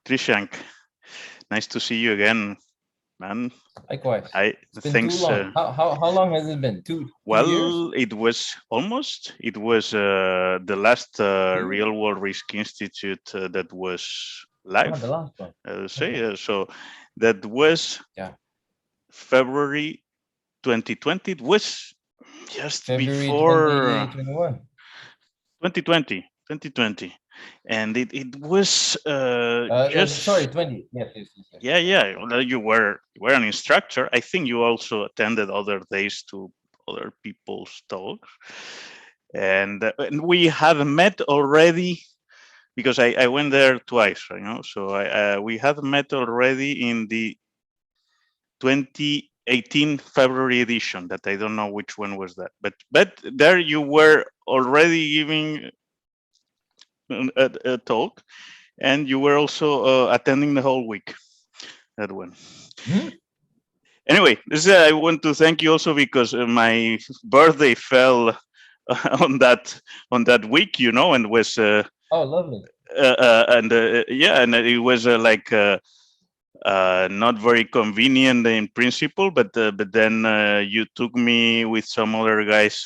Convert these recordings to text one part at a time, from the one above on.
Trishank, nice to see you again, man. Likewise. I It's been too thanks. long. How long has it been? Two years? Well, it was almost. It was the last 2 years? Real World Risk Institute that was Oh, live. the last one. Okay. So that was Yeah. February 2020. It was just February before 2021. 2020, and it was Sorry, just 20. Yes. yeah. Well, you were an instructor. I think you also attended other days to other people's talks, and we had met already because I went there twice, so we had met already in the 2018 February edition. That I don't know which one was that, but there you were already giving a talk, and you were also attending the whole week, that one. Hmm? Anyway, I want to thank you also because my birthday fell on that week, and was Oh, lovely. and yeah, and it was not very convenient in principle, but then you took me with some other guys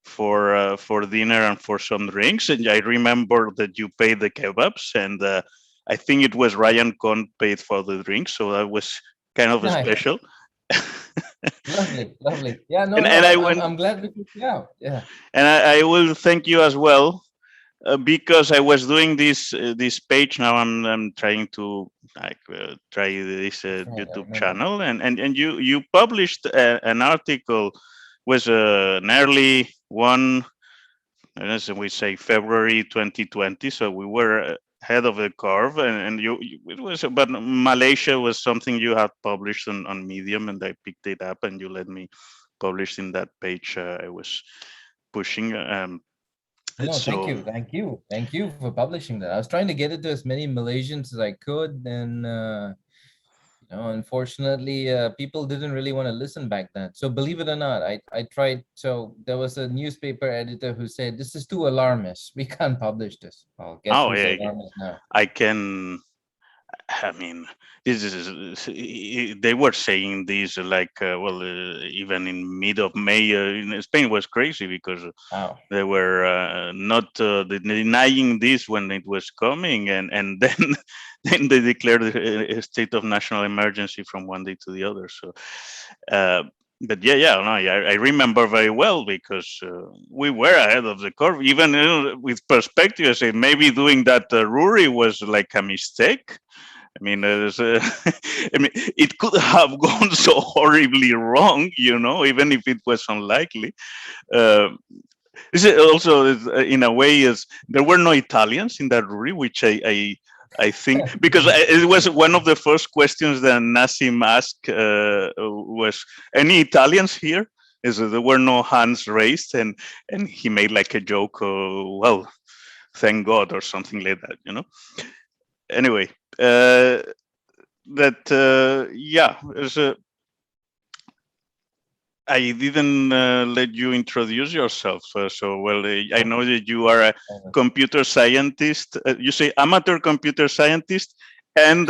for dinner and for some drinks, and I remember that you paid the kebabs, and I think it was Ryan Cohn paid for the drinks, so that was kind of Nice. special. Lovely. Yeah, no, and no, and I I'm went I'm glad we took you out. Yeah. and I will thank you as well because I was doing this page. Now I'm trying to try this That's right, I YouTube remember. channel, and you published an article was an early one, as we say, February 2020. So we were ahead of the curve, and it was about Malaysia was something you had published on Medium, and I picked it up, and you let me publish in that page. I was pushing. No, thank So you. Thank you for publishing that. I was trying to get it to as many Malaysians as I could, and unfortunately, people didn't really want to listen back then. So believe it or not, I tried. So there was a newspaper editor who said, "This is too alarmist. We can't publish this." Well, guess oh who's yeah, alarmist now? I can. I mean, this is they were saying this even in mid of May in Spain was crazy because Wow. they were not denying this when it was coming, and then then they declared a state of national emergency from one day to the other. So, uh, but yeah, no, I remember very well because we were ahead of the curve. Even with perspective, I say maybe doing that RWRI was like a mistake. I mean, I mean, it could have gone so horribly wrong, even if it was unlikely. Uh, this is also, in a way, is there were no Italians in that jury, which I think because it was one of the first questions that Nassim asked was any Italians here? Is there were no hands raised, and he made like a joke, well, thank God or something like that. Anyway, uh, that yeah, I didn't let you introduce yourself. So, well, I know that you are a computer scientist. You say amateur computer scientist and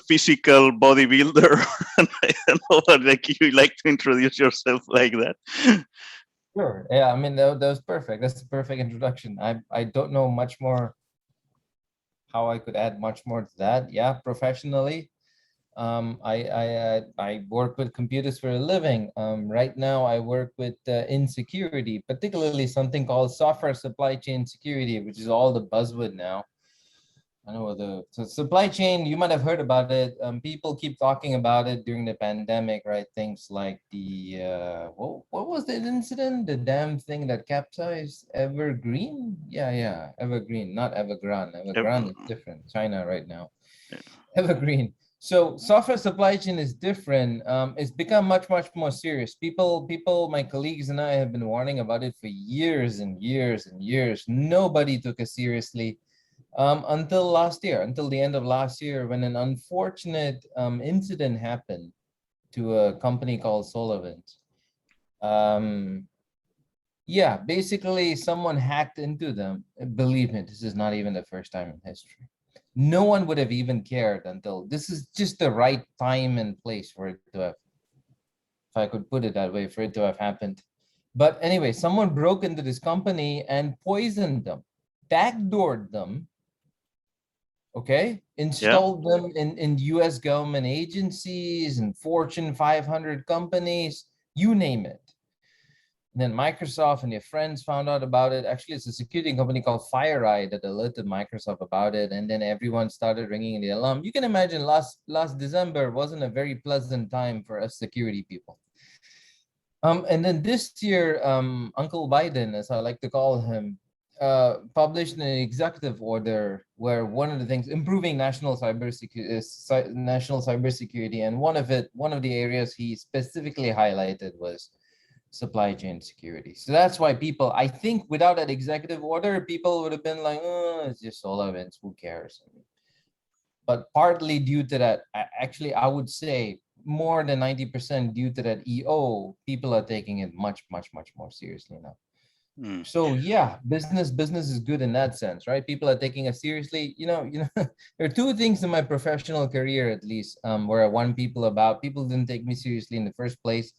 physical bodybuilder. And I don't know what like you like to introduce yourself like that. Sure. Yeah, I mean that was perfect. That's the perfect introduction. I don't know much more how I could add much more to that. Yeah, professionally, I work with computers for a living. Right now, I work with insecurity, particularly something called software supply chain security, which is all the buzzword now. I know the supply chain, you might have heard about it. People keep talking about it during the pandemic, right? Things like what was the incident? The damn thing that capsized Evergreen? Yeah, Evergreen, not Evergrande. Evergrande is different. China right now. Evergreen. So software supply chain is different. It's become much more serious. My colleagues and I have been warning about it for years and years and years. Nobody took it seriously until last year, until the end of last year, when an unfortunate incident happened to a company called SolarWinds. Um, basically, someone hacked into them. Believe me, this is not even the first time in history. No one would have even cared until this is just the right time and place for it to have, if I could put it that way, for it to have happened. But anyway, someone broke into this company and poisoned them, backdoored them, okay? Yeah. Installed them in US government agencies and Fortune 500 companies, you name it. And then Microsoft and your friends found out about it. Actually, it's a security company called FireEye that alerted Microsoft about it. And then everyone started ringing the alarm. You can imagine last December wasn't a very pleasant time for us security people. And then this year, Uncle Biden, as I like to call him, published an executive order where one of the things improving national cybersecurity, and one of the areas he specifically highlighted was supply chain security. So that's why people, I think, without that executive order, people would have been like, oh, it's just SolarWinds, who cares? But partly due to that, actually, I would say more than 90% due to that EO, people are taking it much, much, much more seriously now. Mm. So yeah, business is good in that sense, right? People are taking it seriously. There are two things in my professional career, at least, where I warn people about. People didn't take me seriously in the first place.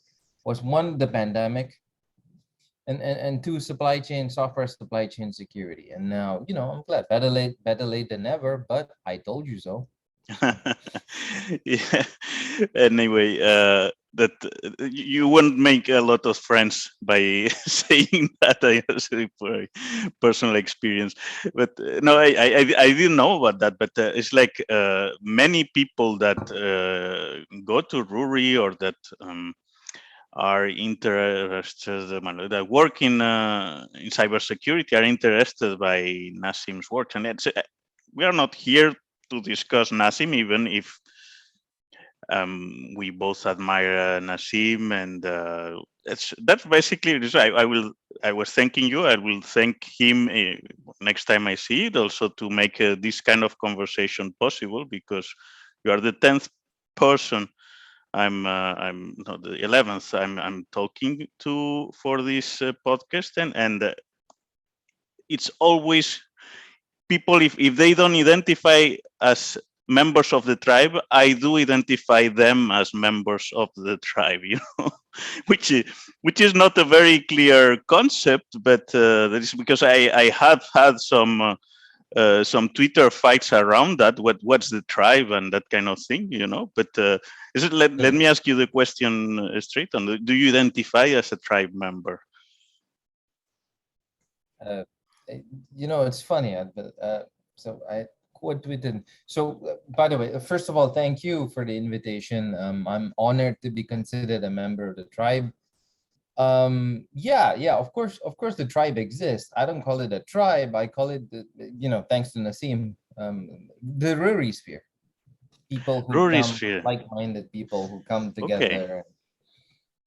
Was one, the pandemic, and two, software supply chain security. And now, I'm glad, better late than never, but I told you so. Yeah. Anyway, that you won't make a lot of friends by saying that. I actually for personal experience, but no, I didn't know about that. But it's like many people that go to RWRI or that are interested, that work in cybersecurity are interested by Nassim's work, and we are not here to discuss Nassim, even if we both admire Nassim, and that's basically it. I was thanking you. I will thank him next time I see it, also to make this kind of conversation possible, because you are the 10th person I'm not the 11th I'm talking to for this podcast, and it's always people, if they don't identify as members of the tribe, I do identify them as members of the tribe, which is not a very clear concept, but that is because I have had some Twitter fights around that. What's the tribe and that kind of thing, But let me ask you the question straight on. Do you identify as a tribe member? Uh, it's funny. So I quote tweeted. So, by the way, first of all, thank you for the invitation. I'm honored to be considered a member of the tribe. Yeah, of course the tribe exists. I don't call it a tribe. I call it thanks to Nassim, the RWRI sphere. People who RWRI come, sphere. like-minded people who come Okay. together.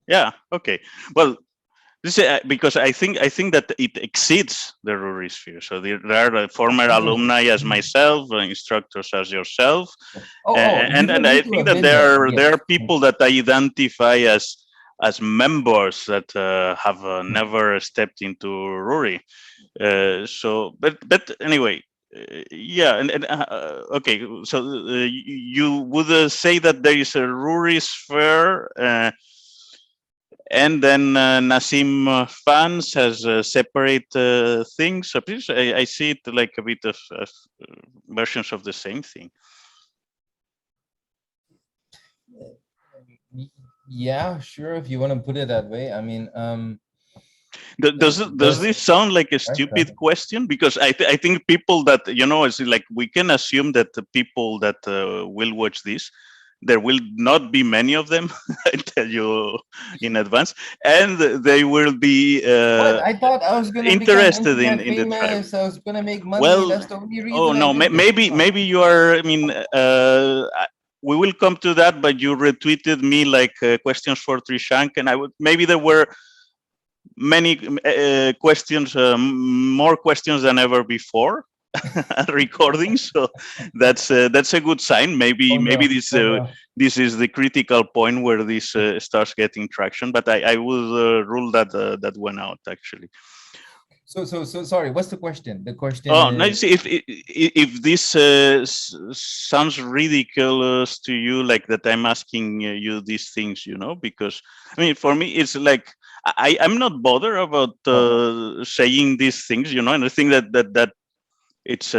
Yeah. Okay. Well, this because I think that it exceeds the RWRI sphere. So there are former alumni as myself, instructors as yourself, You and don't I need to think have that been there. there Yes. are people that identify as members that have never stepped into RWRI. But anyway, yeah, and okay. So you would say that there is a RWRI sphere. And then Nassim fans has separate things. So please, I see it like a bit of versions of the same thing. Yeah, sure. If you want to put it that way. I mean, Does this sound like a Okay. stupid question? Because I think people that it's like we can assume that the people that will watch this, there will not be many of them. I tell you in advance, and they will be What? I thought I was gonna become interested internet in the tribe. famous. I was gonna make money. Well, That's the only oh reason I no, did this. maybe you are. I mean, we will come to that. But you retweeted me like questions for Trishank, and I would maybe there were many questions, more questions than ever before. Recording, so that's a good sign. Maybe Oh no! Oh no! this is the critical point where this starts getting traction. But I would rule that one out, actually. So sorry, what's the question? The question Oh, no, is, you see, if this sounds ridiculous to you, like that I'm asking you these things, because I mean, for me, it's like I'm not bothered about oh, saying these things, and I think that it's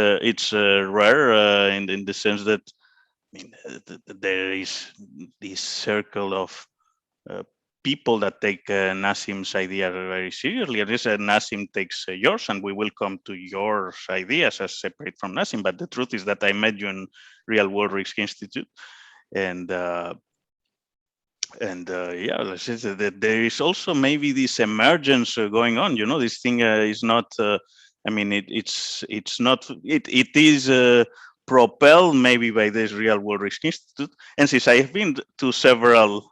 rare in the sense that I mean, there is this circle of uh, people that take Nassim's idea very seriously. At least Nassim takes yours, and we will come to your ideas as separate from Nassim. But the truth is that I met you in Real World Risk Institute, and yeah, that there is also maybe this emergence going on. This thing is not. I mean, it's not. It is. Propelled maybe by this Real World Risk Institute, and since I have been to several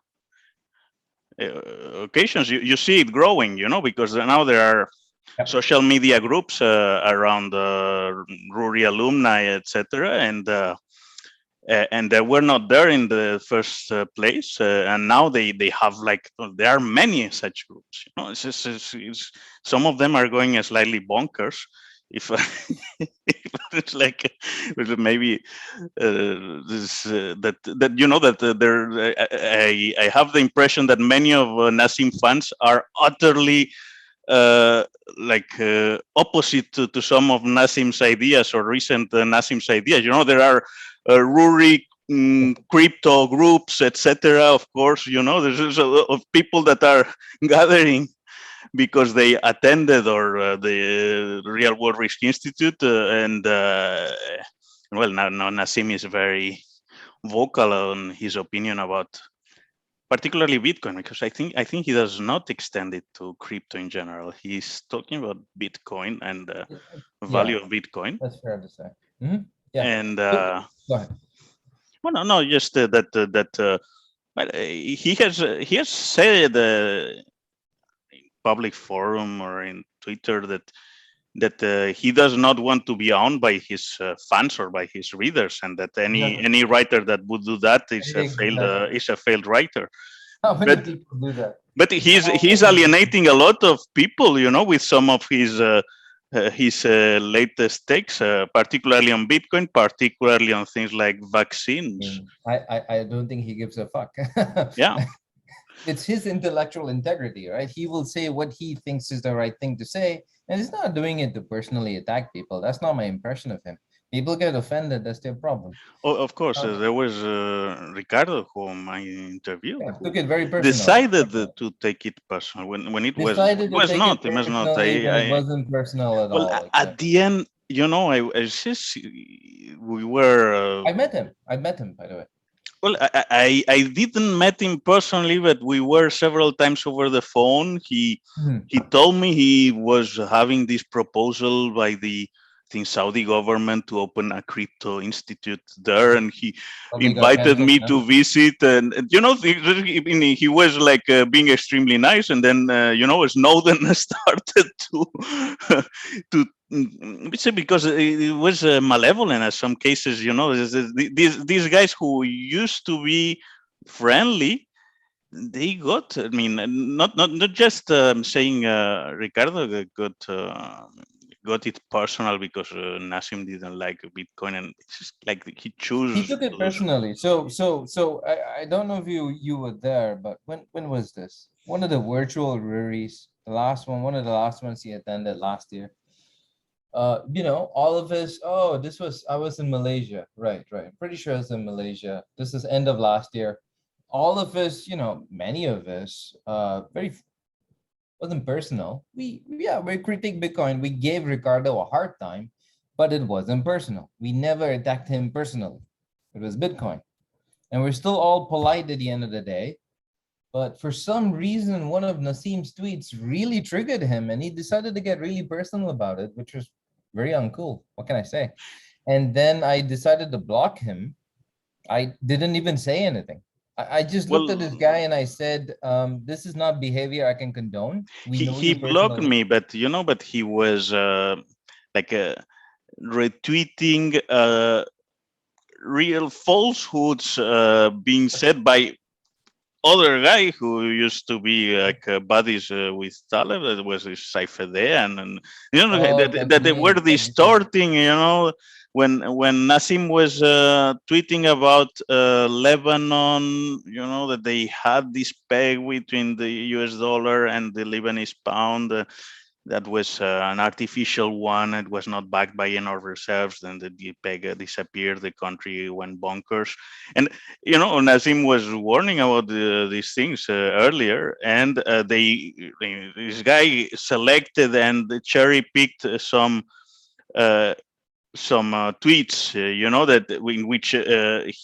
occasions, you see it growing, because now there are yep. social media groups around RWRI alumni, etc., and they were not there in the first place, and now they have like there are many such groups. Some of them are going slightly bonkers. If it's like maybe this that there I have the impression that many of Nassim fans are utterly uh, opposite to some of Nassim's ideas or recent Nassim's ideas. There are RWRI crypto groups, etc. Of course, there's a lot of people that are gathering because they attended or the Real World Risk Institute, and well, now Nassim is very vocal on his opinion about particularly Bitcoin, because I think he does not extend it to crypto in general. He's talking about Bitcoin and the Yeah, value of Bitcoin. that's fair to say. Mhm. Yeah. And So, go ahead. well, no, just well, he has said in public forum or in Twitter that he does not want to be owned by his fans or by his readers, and that Exactly. any writer that would do that Exactly. is a failed writer. How many But people do that? but he's How many people? alienating a lot of people, with some of his latest takes, particularly on Bitcoin, particularly on things like I vaccines. mean, I don't think he gives a fuck. Yeah. It's his intellectual integrity, right? He will say what he thinks is the right thing to say, and he's not doing it to personally attack people. That's not my impression of him. People get offended, that's their problem. Oh, of course, Um, there was Ricardo, whom I interviewed, yeah, who took it very personally. decided to take it personal when Decided to take it it was not. personally when it wasn't personal at Well, all. at Exactly. the end, I just we were. I met him. I met him, by the way. Well, I didn't met him personally, but we were several times over the phone. Mhm. He told me he was having this proposal by the Saudi government to open a crypto institute there, and he Probably got invited canceled, me huh? to visit. And he was like being extremely nice, and then Snowden started to because it was malevolent in some cases. These guys who used to be friendly, they got. I mean, not just saying Ricardo got it personal because Nassim didn't like Bitcoin, and it's just like he He chose took it to do so. personally. So I don't know if you were there, but when was this? One of the virtual RWRIs, the last one, one of the last ones he attended last year. All of us, oh, I was in Malaysia. Right. Pretty sure I was in Malaysia. This is end of last year. All of us, many of us, very wasn't personal. We critique Bitcoin. We gave Ricardo a hard time, but it wasn't personal. We never attacked him personally. It was Bitcoin. And we're still all polite at the end of the day. But for some reason, one of Nassim's tweets really triggered him and he decided to get really personal about it, which was very uncool. What can I say? And then I decided to block him. I didn't even say anything. I just looked at this Well, guy and I said, this is not behavior I can condone. We know he you blocked personally. me, but he was like retweeting real falsehoods being said by other guy who used to be like buddies with Taleb, that was Saifedeh, and Oh, that they were Tasneem. distorting, when Nassim was tweeting about Lebanon, that they had this peg between the US dollar and the Lebanese pound. That was an artificial one. It was not backed by any reserves. Then the peg disappeared. The country went bonkers. And Nazim was warning about these things earlier, and this guy selected and cherry picked uh, some tweets, that in which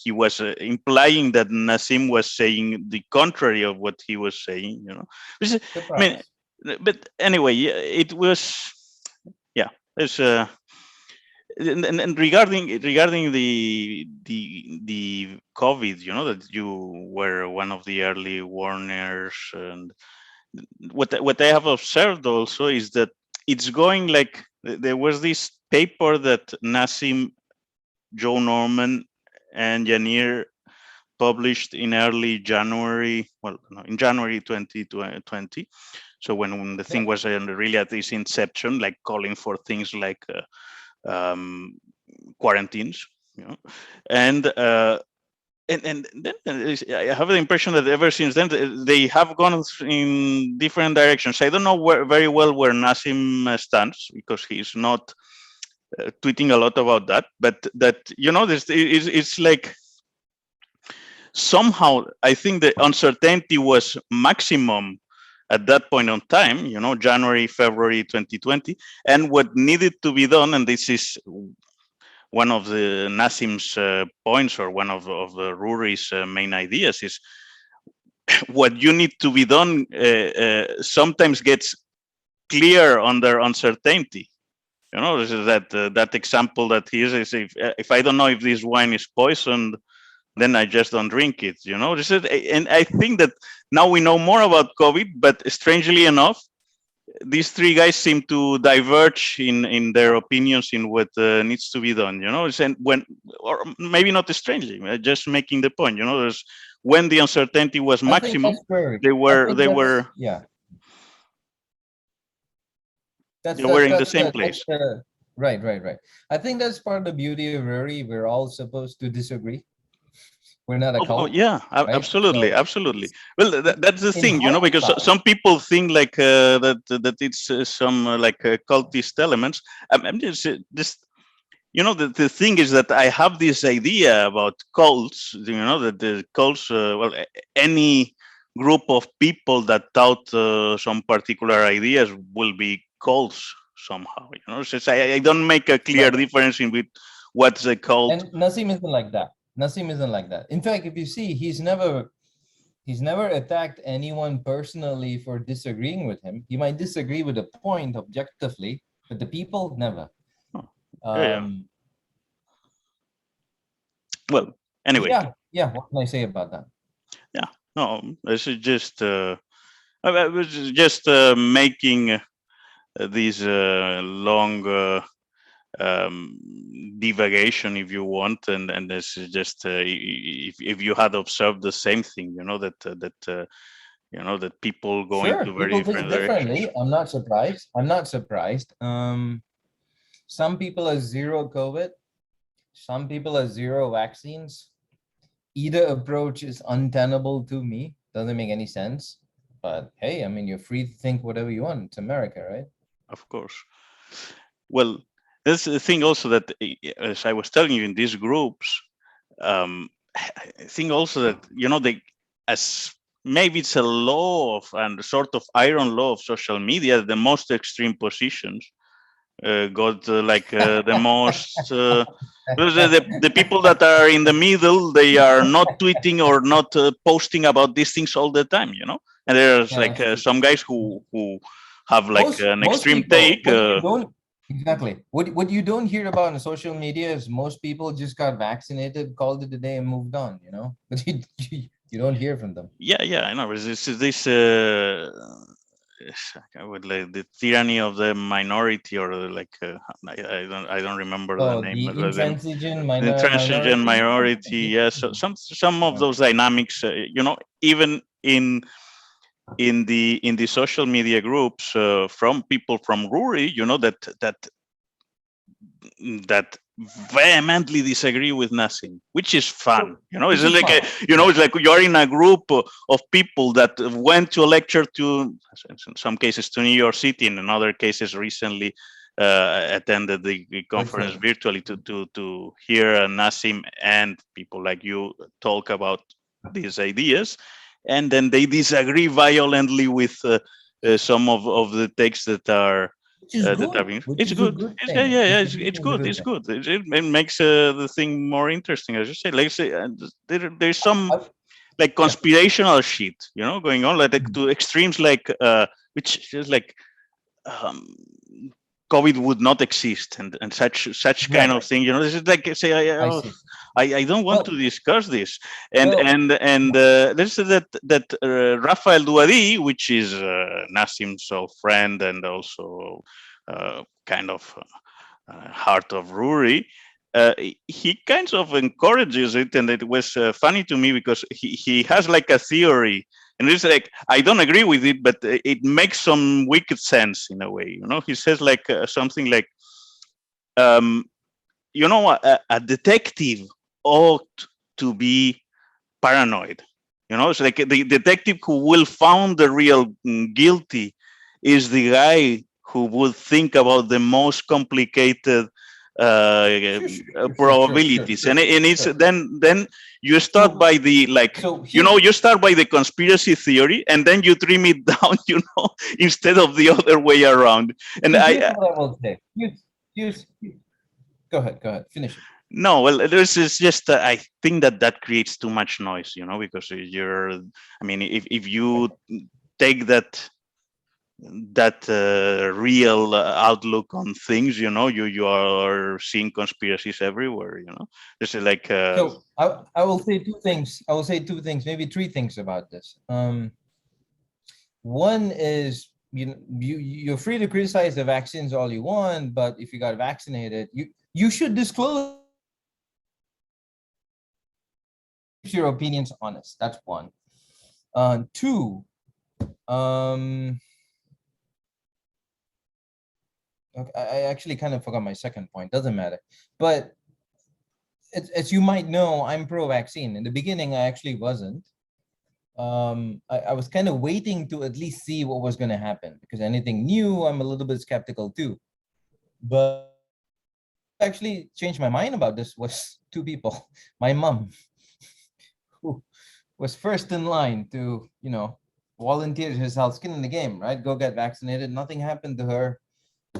he was implying that Nassim was saying the contrary of what he was saying. Which is- I mean, Surprise. but anyway, yeah, it was, yeah. There's and regarding the COVID, that you were one of the early warners, and what I have observed also is that it's going like there was this paper that Nassim, Joe Norman, and Yanir published in early January. Well, no, in January 2020. So when the thing Yep. was really at its inception, like calling for things like um, quarantines, and and then I have the impression that ever since then they have gone in different directions. I don't know very well where Nassim stands, because he's not tweeting a lot about that. But that this it's like somehow I think the uncertainty was maximum at that point on time. January, February 2020, and what needed to be done, and this is one of the Nassim's points, or one of the RWRI's main ideas, is what you need to be done sometimes gets clear under uncertainty. This is that example that he is if I don't know if this wine is poisoned, then I just don't drink it. This is, and I think that now we know more about COVID, but strangely enough, these three guys seem to diverge in their opinions in what needs to be done. And when, or maybe not strangely, just making the point. There's when the uncertainty was I think maximum, that's where they I were think they that's were yeah. That's they were that's in the that's same the that's place. the right, right, right. I think that's part of the beauty of RWRI. We're all supposed to disagree. We're not a Oh, cult, yeah, right? absolutely, So absolutely. Well, that's the in thing, because hindsight, some people think like that it's some like cultist elements. I'm just the thing is that I have this idea about cults. That the cults, any group of people that tout some particular ideas will be cults somehow. So I don't make a clear right. difference in with what's a cult. And Nasim isn't like that. Nasim isn't like that. In fact, if you see, he's never attacked anyone personally for disagreeing with him. He might disagree with a point objectively, but the people never. Oh, yeah, yeah. Um, Well, anyway, yeah, yeah. What can I say about that? yeah. No, this is just. I was just making this long divagation, if you want, and this is just if you had observed the same thing, that people go Sure, into very people think different directions. differently. I'm not surprised. I'm not surprised. Some people are zero COVID. Some people are zero vaccines. Either approach is untenable to me. Doesn't make any sense. But hey, I mean, you're free to think whatever you want. It's America, right? Of course. Well, that's the thing also, that as I was telling you, in these groups, I think also that they, as maybe it's a law of, and sort of iron law of social media, the most extreme positions got the most because the people that are in the middle, they are not tweeting or not posting about these things all the time, and there's Yeah, like that's true. some guys who have like Most an most extreme people, take. what you don't exactly what you don't hear about on social media is most people just got vaccinated, called it a day, and moved on. But you don't hear from them. Yeah, I know. This with like the tyranny of the minority, or like I don't remember the Oh, name. the intransigent The intransigent minority. minority. Yes, some of those dynamics. even in the social media groups from people from RWRI, that vehemently disagree with Nassim, which is fun. It's Which is like fine. it's like you're in a group of people that went to a lecture to, in some cases, to New York City, and in other cases, recently attended the conference virtually to hear Nassim and people like you talk about these ideas, and then they disagree violently with some of the texts that are Which is that are good. being. Which It's is a good. good Yeah, thing. yeah, yeah. It's Disagreement is a good. good It's thing. good. It makes the thing more interesting, as you say. Like say, there's some I, like yeah. conspirational shit, going on, like to extremes, like which is like um, COVID would not exist, and such kind Right. of thing. This is like say, I see. I don't want to Well, discuss this, and well, and and yeah. let's say that Rafael Douadi, which is Nassim's old friend and also kind of heart of RWRI, he kind of encourages it, and it was funny to me because he has like a theory, and it's like I don't agree with it, but it makes some wicked sense in a way. He says like something like, um, a detective ought to be paranoid. It's like the detective who will found the real guilty is the guy who would think about the most complicated Sure, sure, sure, sure, sure, sure, probabilities, and sure, it's sure. then you start So, by the like so here, you start by the conspiracy theory, and then you trim it down, instead of the other way around. And so I here's what I will say. Go ahead. Go ahead. Finish it. No, well, this is just I think that creates too much noise, because I mean, if you take that real outlook on things, you are seeing conspiracies everywhere. This is like So I will say two things. I will say two things, maybe three things about this. One is you're free to criticize the vaccines all you want, but if you got vaccinated, you should disclose your opinions honest. That's one. Two, okay, I actually kind of forgot my second point. Doesn't matter. But as you might know, I'm pro-vaccine. In the beginning, I actually wasn't. I was kind of waiting to at least see what was going to happen, because anything new, I'm a little bit skeptical too. But actually changed my mind about this was two people. My mom, who was first in line to, volunteer herself, skin in the game, right? Go get vaccinated. Nothing happened to her.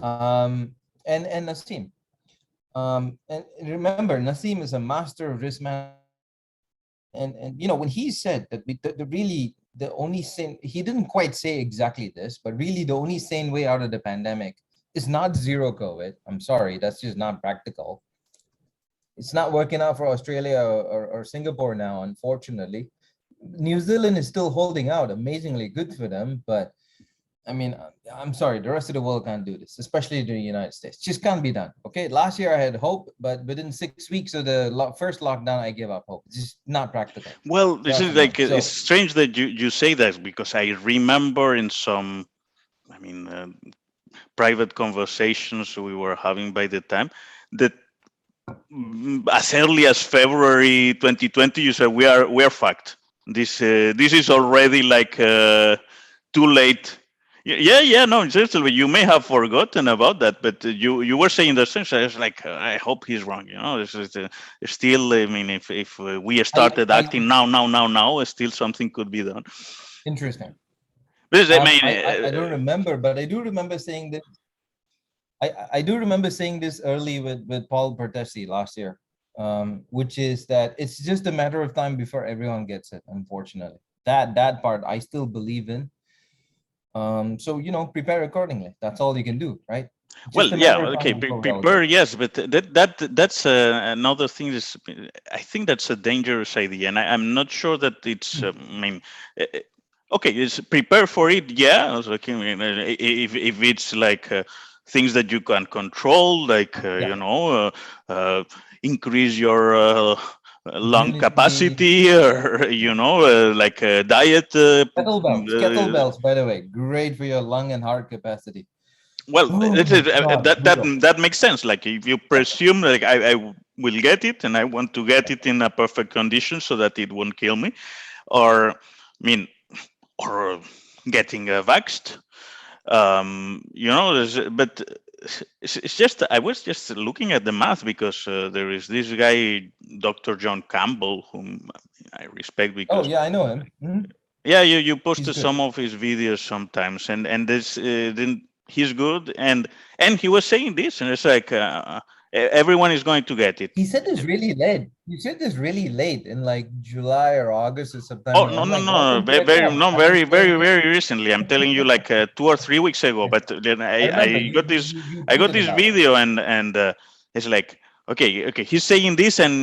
And Nasim. And remember, Nasim is a master of risk management. And when he said that the only sane, he didn't quite say exactly this, but really the only sane way out of the pandemic is not zero COVID. I'm sorry, that's just not practical. It's not working out for Australia or Singapore now, unfortunately. New Zealand is still holding out, amazingly good for them, but I mean, I'm sorry, the rest of the world can't do this, especially the United States. Just can't be done. Okay, last year I had hope, but within 6 weeks of the first lockdown, I gave up hope. It's just not practical. well, this Far is from it. like it's So strange that you say that, because I remember in some, I mean, private conversations we were having by the time, that as early as February 2020, you said we are fucked. This is already like too late. Yeah, yeah, no, certainly you may have forgotten about that, but you were saying the sense. I was like, I hope he's wrong. This is still. I mean, if we started I acting now, still something could be done. interesting. Because I mean, I don't remember, but I do remember saying this. I do remember saying this early with Paul Bertesi last year, which is that it's just a matter of time before everyone gets it. Unfortunately, that part I still believe in. So prepare accordingly. That's all you can do, right? well, Just a yeah, matter of okay, time before we all get prepare, it. yes, but that's another thing. Is I think that's a dangerous idea, and I'm not sure that it's. I mean, uh, uh, okay, it's prepare for it. Yeah, also, okay, I mean, if it's like things that you can control, like Yeah. increase your lung Immunity. capacity, Yeah. or like a diet. Kettlebells, by the way, great for your lung and heart capacity. Well, Oh my God, brutal. that makes sense. Like if you presume like I will get it and I want to get it in a perfect condition so that it won't kill me, or I mean, or getting vaxxed. But it's just I was just looking at the math because there is this guy, Dr. John Campbell, whom I respect Oh because yeah, I know him. Mhm. yeah, you He's posted good. some of his videos sometimes, and this then he's good, and he was saying this, and it's like everyone is going to get it. He said this really late. You said this really late in like July or August or Oh September. no I'm no like, why no didn't you very, let me very know? no I was very going very to. very recently. I'm telling you like 2 or 3 weeks ago. But then I remember I got this you I got tweeted this about it. video, and it's like okay, he's saying this, and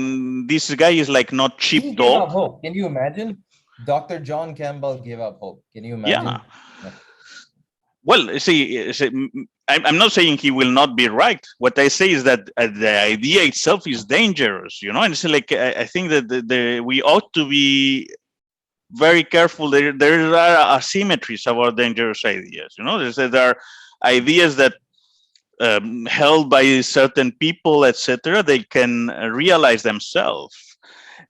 this guy is like not He cheap gave up talk. hope. Can you imagine? Dr. John Campbell gave up hope. Can you Yeah. imagine? Yeah. Well, see, I'm not saying he will not be right. What I say is that the idea itself is dangerous, and it's like I think that we ought to be very careful. There are asymmetries about dangerous ideas. There are ideas that held by certain people, etc. They can realize themselves,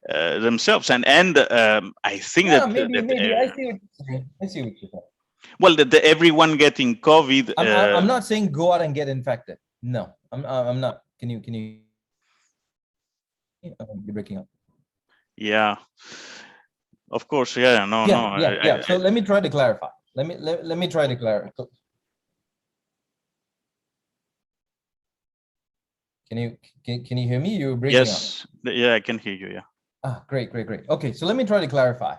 and I think Yeah, that maybe. I see what you're saying. I see what you're saying. well, that everyone getting COVID. I'm not saying go out and get infected. No, I'm not. Can you? You're breaking up. Yeah, of course. Yeah, no, no. Yeah. So let me try to clarify. Let me try to clarify. Can you hear me? You're breaking up. Yes, yeah, I can hear you. Yeah. Ah, great. Okay, so let me try to clarify.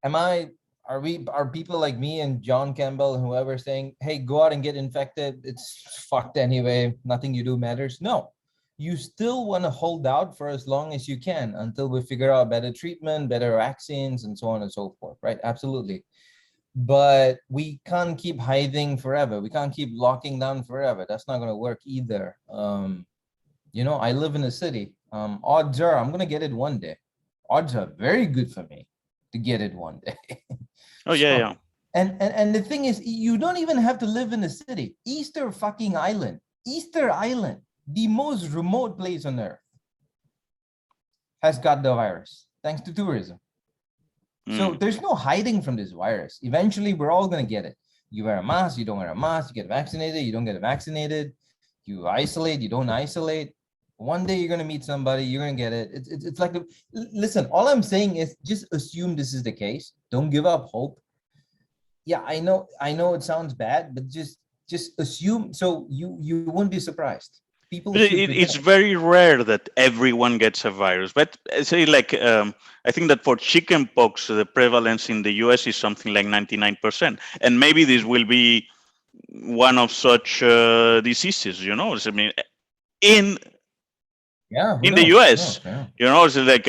Are people like me and John Campbell and whoever saying, hey, go out and get infected? It's fucked anyway. Nothing you do matters. No, you still want to hold out for as long as you can until we figure out better treatment, better vaccines, and so on and so forth. Right? Absolutely. But we can't keep hiding forever. We can't keep locking down forever. That's not going to work either. I live in a city. Odds are I'm going to get it one day. Odds are very good for me to get it one day. Oh yeah, So, yeah. and the thing is, you don't even have to live in a city. Easter Island, the most remote place on earth, has got the virus thanks to tourism. So there's no hiding from this virus. Eventually, we're all going to get it. You wear a mask, you don't wear a mask, you get vaccinated, you don't get vaccinated, you isolate, you don't isolate. One day you're going to meet somebody, you're going to get it. It's like, listen, all I'm saying is just assume this is the case. Don't give up hope. Yeah, I know it sounds bad, but just assume, so you won't be surprised. People But should it's prepare. very rare that everyone gets a virus. But say like I think that for chickenpox, the prevalence in the U.S. is something like 99%, and maybe this will be one of such diseases. I mean, in Yeah, who in the knows? Who U.S. knows? Yeah. So like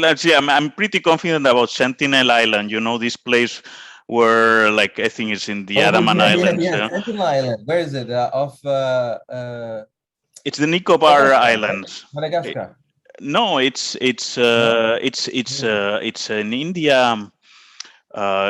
let's see, I'm pretty confident about Sentinel Island. This place where like I think it's in the Oh Andaman Islands. yeah. Sentinel Island. Where is it? Off It's the Nicobar Madagascar, right? Islands. Eh, Madagascar. No, it's No. it's in India.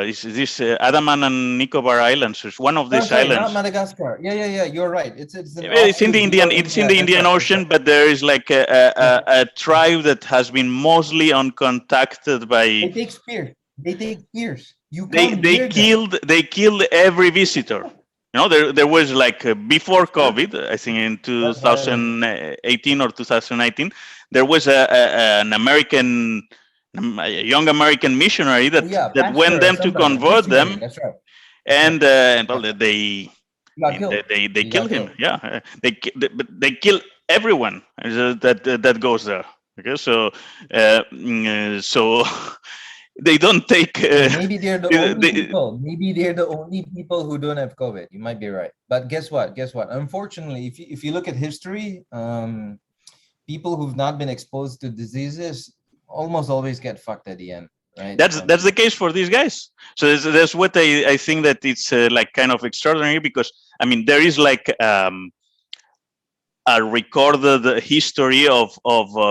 It's this Andaman and Nicobar Islands. It's one of No, these sorry, not islands. Madagascar. Yeah. You're right. It's an It's in offshoot the below Indian. It's in India. the That's Indian right. Ocean, but there is like That's right. a tribe that has been mostly uncontacted by. They take spears. They take spears. You They come they near them. killed every visitor. There was like before Sure. COVID, I think in That's violent. 2018 or 2019, there was an American, a young American missionary Oh that yeah, went pastor or them to somebody, convert missionary. them, That's right. That's right. and well, Yeah. they, He I got mean, killed. they He got killed him. killed. Yeah, they kill everyone that goes there. Okay, so they don't take. Hey, maybe they're the only They, people. Maybe they're the only people who don't have COVID. You might be right. But guess what? Guess what? Unfortunately, if you look at history, people who've not been exposed to diseases almost always get fucked at the end, right? that's the case for these guys. So that's what I think that it's like kind of extraordinary because I mean there is like recorded history of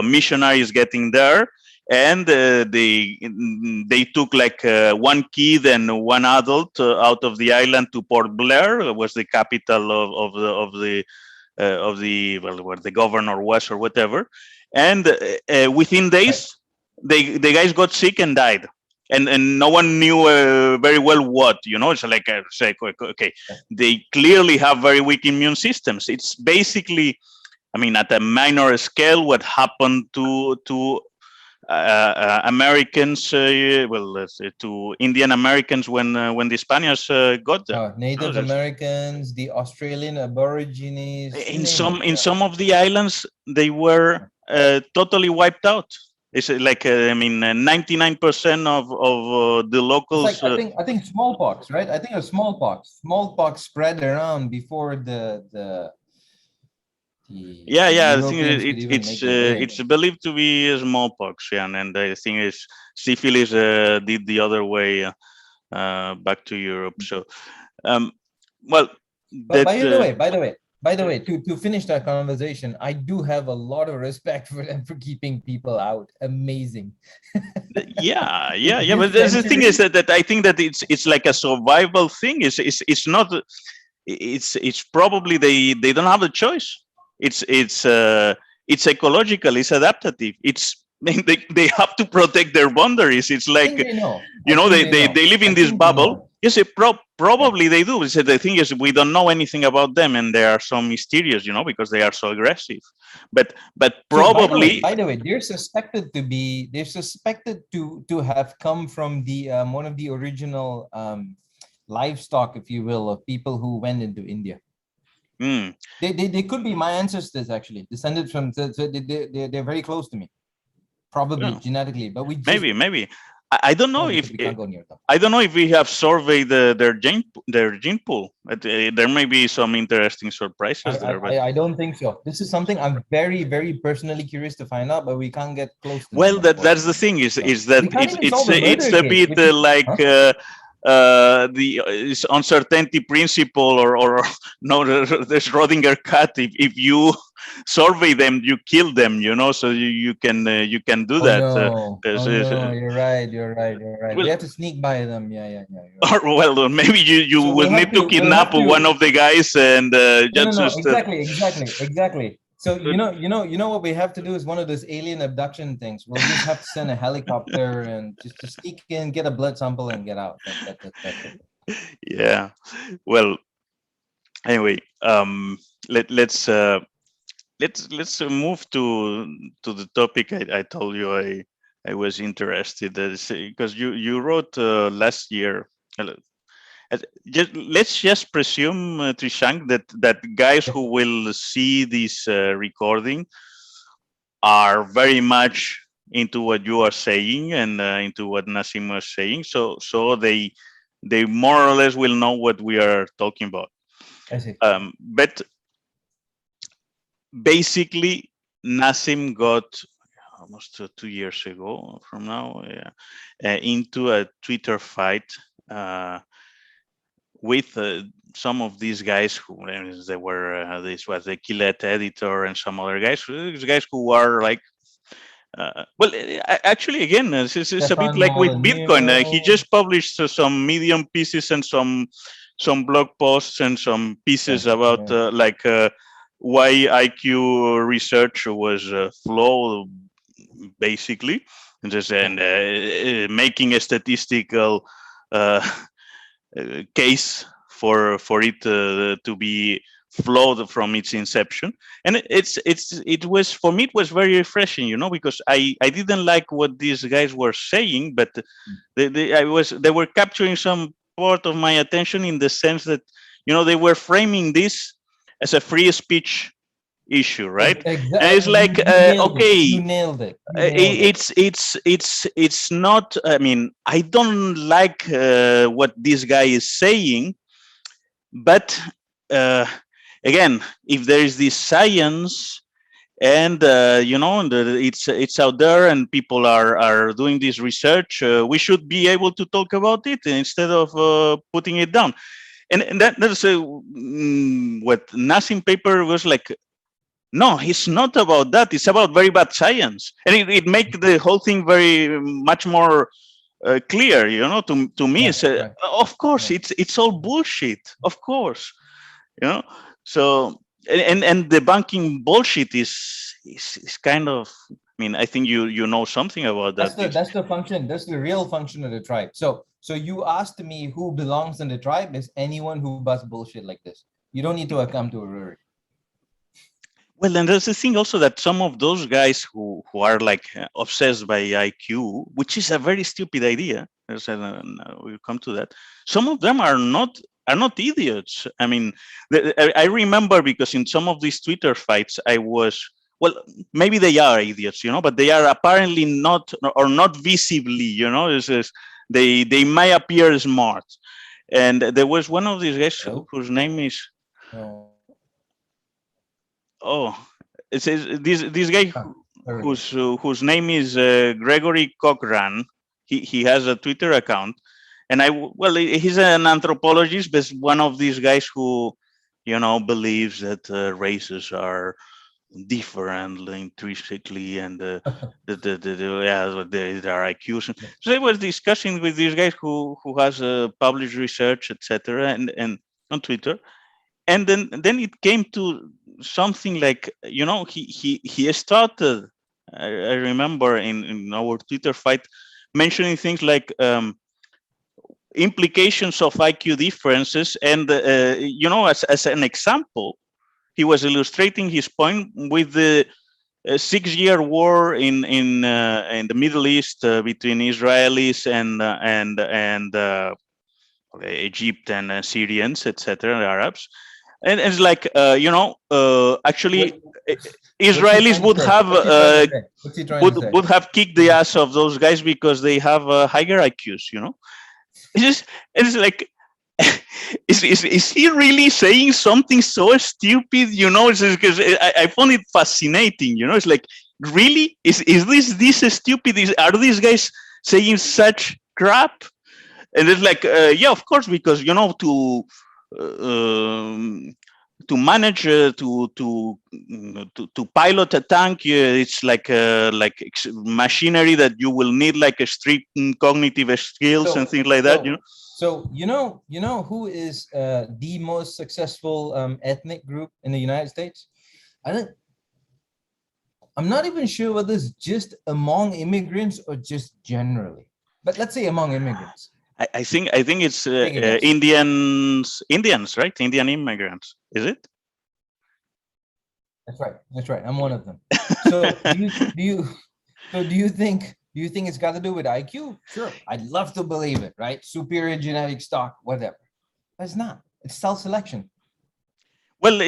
missionaries getting there, and they took like one kid and one adult out of the island to Port Blair, was the capital of the well, where the governor was or whatever, and within Right. days the guys got sick and died, and no one knew very well what, it's like okay, Right. they clearly have very weak immune systems. It's basically, I mean, at a minor scale, what happened to Americans, let's say to Indian Americans when the Spaniards got there. Native Americans, the Australian Aborigines, you In name it. some in some of the islands, they were totally wiped out. It's like I mean, 99% of the It's like locals. I think smallpox, right? I think it was smallpox. Smallpox spread around before the Yeah. I think Europeans could even make their way it's again. believed to be smallpox. Yeah, and I think it's syphilis did the other way back to Europe. So, um, well, But that by the way, to finish that conversation, I do have a lot of respect for them for keeping people out. Amazing. yeah. This But the thing is century, that I think that it's like a survival thing. It's not. It's probably they don't have a choice. It's ecological. It's adaptative. They have to protect their boundaries. It's I like, think they know. I think they live I in this think they bubble. know. Yes, Yeah. probably they do. So the thing is, we don't know anything about them, and they are so mysterious, because they are so aggressive. But So probably, by the way, they're suspected to have come from the one of the original livestock, if you will, of people who went into India. hmm, They could be my ancestors, actually, descended from. So they're very close to me, probably yeah, genetically, but we just maybe. I don't know know if because we can't go near them. I don't know if we have surveyed their gene pool. But, there may be some interesting I, surprises I there. But I I don't think so. This is something I'm very, very personally curious to find out, but we can't get close to them, well, that's the unfortunately. thing So is that we can't even solve a it's murder a case, bit which is, like huh? the it's uncertainty principle, or no, the Schrodinger cat. If you survey them, you kill them. So you can do Oh that. no. Oh 'Cause, no, you're right. You're right. You're right. We well, have to sneak by them. Yeah, you're right. or well, maybe you So will need to we'll kidnap have one to of the guys and no, just exactly. So but what we have to do is one of those alien abduction things. We'll just have to send a helicopter and just to sneak in, get a blood sample, and get out. That's it. yeah. Well, anyway, let's move to the topic I told you I was interested in, because you wrote last year. Let's just presume, Trishank, that guys Okay. who will see this recording are very much into what you are saying and into what Nassim was saying. So they more or less will know what we are talking about. I see. But basically, Nassim got almost 2 years ago from now, into a Twitter fight with some of these guys who they were this was the Killet editor and some other guys, these guys who are like actually, again, it's a bit Stefan like with Bitcoin. He Molyneux. just published some Medium pieces and some blog posts and some Yeah, pieces about yeah. why IQ research was flawed, basically, and making a statistical uh, case for it to be flawed from its inception. And it was, for me, it was very refreshing, because I didn't like what these guys were saying, but they were capturing some part of my attention, in the sense that they were framing this as a free speech issue, right? And it's Exactly. You like, you nailed it. You okay, nailed it. You nailed it. it's not, I mean, I don't like what this guy is saying, but uh, again, if there is this science, and it's out there, and people are doing this research, we should be able to talk about it instead of putting it down. And that's what Nassim paper was like. No, it's not about that. It's about very bad science, and it makes the whole thing very much more clear. To me, Yeah, it's right. of course Yeah. it's all bullshit. Of course, you know. So and the banking bullshit is kind of. I mean, I think you know something about that. That's the function. That's the real function of the tribe. So you asked me who belongs in the tribe is anyone who busts bullshit like this. You don't need to come to a RWRI. Well, and there's the thing also that some of those guys who are like obsessed by IQ, which is a very stupid idea. We'll come to that. Some of them are not idiots. I mean, I remember because in some of these Twitter fights, I was well, maybe they are idiots, but they are apparently not or not visibly, they might appear smart. And there was one of these guys Hello? whose name is No. oh, it says this guy Ah, there we go. whose name is Gregory Cochran. He has a Twitter account, and he's an anthropologist, but one of these guys who believes that races are different intrinsically, and their IQs. So I was discussing with this guy who has published research, etc., and on Twitter, and then it came to something like he started. I remember in our Twitter fight mentioning things like implications of IQ differences, and as an example, he was illustrating his point with the 6-year war in the Middle East between Israelis and Egypt and Syrians, etc., Arabs. And it's like What, actually what's he Israelis trying to would say? have What's he trying to say? What's he trying to say? would have kicked the ass of those guys because they have higher IQs. It's just it's like is he really saying something so stupid? It's because I found it fascinating. It's like, really, is this stupid? Are these guys saying such crap? And it's like, yeah, of course, because uh, um, to manage to pilot a tank, it's like machinery that you will need like a strict cognitive skills and So, things like that. so who is the most successful ethnic group in the United States? I think I'm not even sure whether it's just among immigrants or just generally. But let's say among immigrants. I think it's Take a guess. Indians, right? Indian immigrants, is it? That's right. That's right. I'm one of them. So do you think it's got to do with IQ? Sure. I'd love to believe it, right? Superior genetic stock, whatever. But it's not. It's self-selection. Well,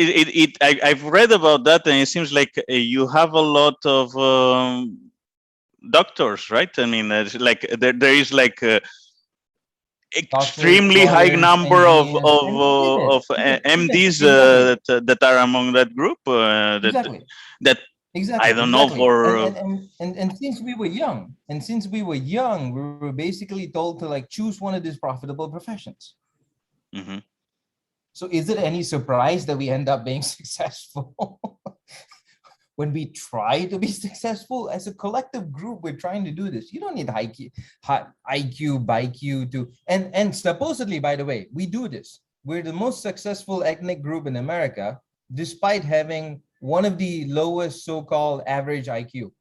I've read about that, and it seems like you have a lot of doctors, right? I mean, it's like there is like Doctors, extremely high lawyers, number engineers, and even MDs exactly, that are among that group. exactly, That I exactly, don't know exactly. And for. and and and, and since we were young, we were basically told to like choose one of these profitable professions. Mhm. So is it any surprise that we end up being successful? When we try to be successful as a collective group, we're trying to do this. You don't need IQ, BIQ to, and supposedly, by the way, we do this. We're the most successful ethnic group in America, despite having one of the lowest so-called average IQ.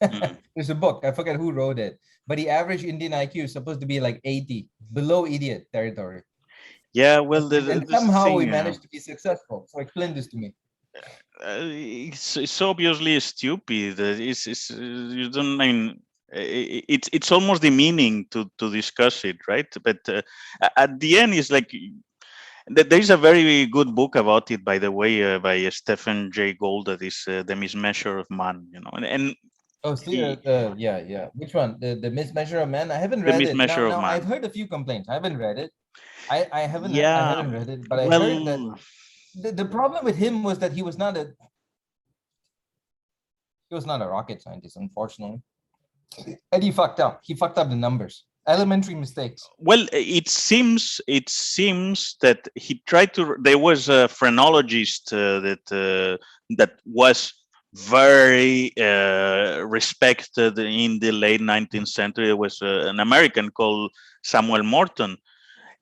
Mhm. There's a book, I forget who wrote it, but the average Indian IQ is supposed to be like 80, below idiot territory. Yeah, well, And this somehow we thing. managed to be successful. So explain this to me. It's obviously stupid. It's you don't mean it's almost demeaning to discuss it, right? But at the end, it's like there is a very good book about it, by the way, by Stephen Jay Gould, that is The Mismeasure of Man. And Oh, see, he, yeah, yeah. Which one? The mismeasure of man? I haven't The read it. Now, Mismeasure of now I've Man. heard a few complaints. I haven't read it. I Yeah, haven't read it, but I heard that well, the problem with him was that he was not a rocket scientist, unfortunately. And he fucked up. He fucked up the numbers. Elementary mistakes. Well, it seems that he tried to. There was a phrenologist that was very respected in the late 19th century. It was an American called Samuel Morton,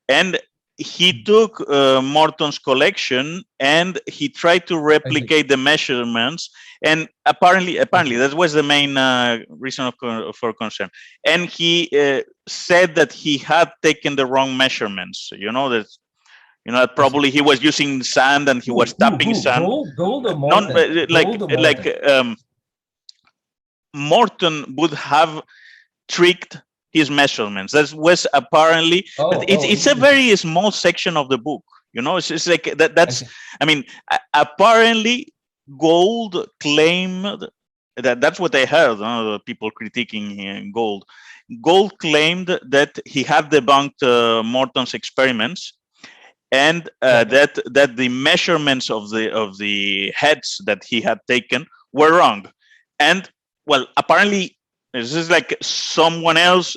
and he took Morton's collection and he tried to I see. replicate the measurements. And apparently that was the main reason for concern. And he said that he had taken the wrong measurements. That I see. probably he was using sand and he was tapping Who? sand. Gold or Non Morton? like Gold or like Morton? Morton would have tricked his measurements. That was apparently, but it's a Interesting. very small section of the book. It's like that. I That's, see. I mean, apparently, Gold claimed that's what I heard. The people critiquing Gold. Gold claimed that he had debunked Morton's experiments, and Okay. that the measurements of the heads that he had taken were wrong. And well, apparently this is like someone else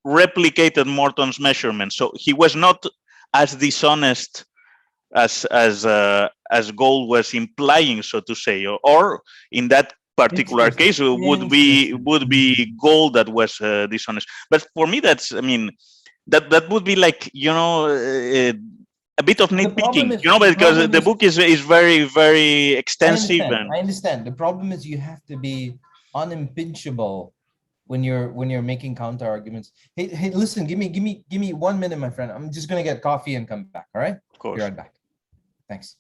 replicated Morton's measurements, so he was not as dishonest as Gold was implying, so to say, or in that particular Interesting. case, it would be Gold that was dishonest. But for me, that's, I mean, that would be like, a bit of The problem nitpicking, is the because problem the is book is very, very extensive. I And understand. The problem is you have to be unimpeachable when you're making counter arguments. Hey, listen, give me 1 minute, my friend. I'm just gonna get coffee and come back. All right? of Be course. right back. Thanks.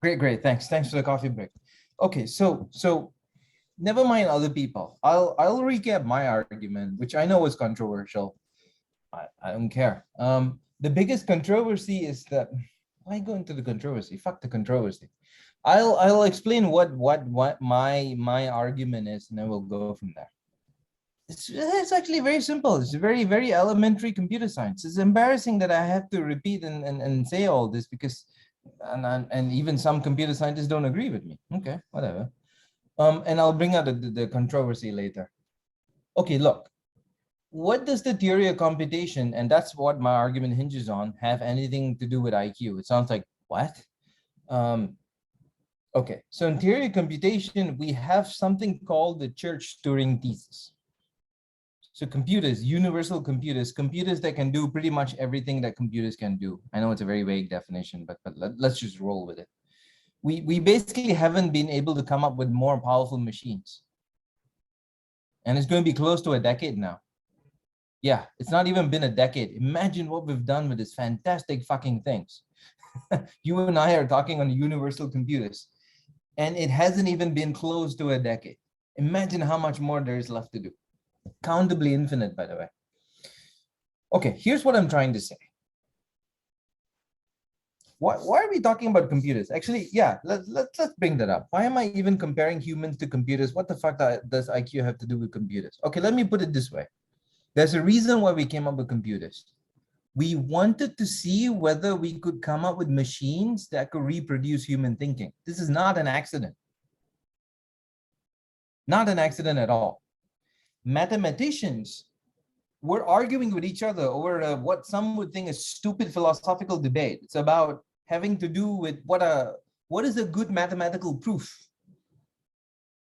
Great. Thanks for the coffee break. Okay, so never mind other people. I'll recap my argument, which I know is controversial. I don't care. The biggest controversy is that, why go into the controversy? Fuck the controversy. I'll explain what my argument is, and then we'll go from there. It's actually very simple. It's very elementary computer science. It's embarrassing that I have to repeat and say all this, because and even some computer scientists don't agree with me. Okay, whatever. And I'll bring out the controversy later. Okay, look. What does the theory of computation, and that's what my argument hinges on, have anything to do with IQ? It sounds like, what? Okay, so in theory of computation, we have something called the Church-Turing thesis. So computers, universal computers, computers that can do pretty much everything that computers can do. I know it's a very vague definition, but let's just roll with it. We basically haven't been able to come up with more powerful machines. And it's going to be close to a decade now. Yeah, it's not even been a decade. Imagine what we've done with these fantastic fucking things. You and I are talking on universal computers, and it hasn't even been close to a decade. Imagine how much more there is left to do. Countably infinite, by the way. Okay, here's what I'm trying to say. Why are we talking about computers? Actually, yeah, let's bring that up. Why am I even comparing humans to computers? What the fuck does IQ have to do with computers? Okay, let me put it this way. There's a reason why we came up with computers. We wanted to see whether we could come up with machines that could reproduce human thinking. This is not an accident. Not an accident at all. Mathematicians were arguing with each other over what some would think is stupid philosophical debate. It's about having to do with what is a good mathematical proof.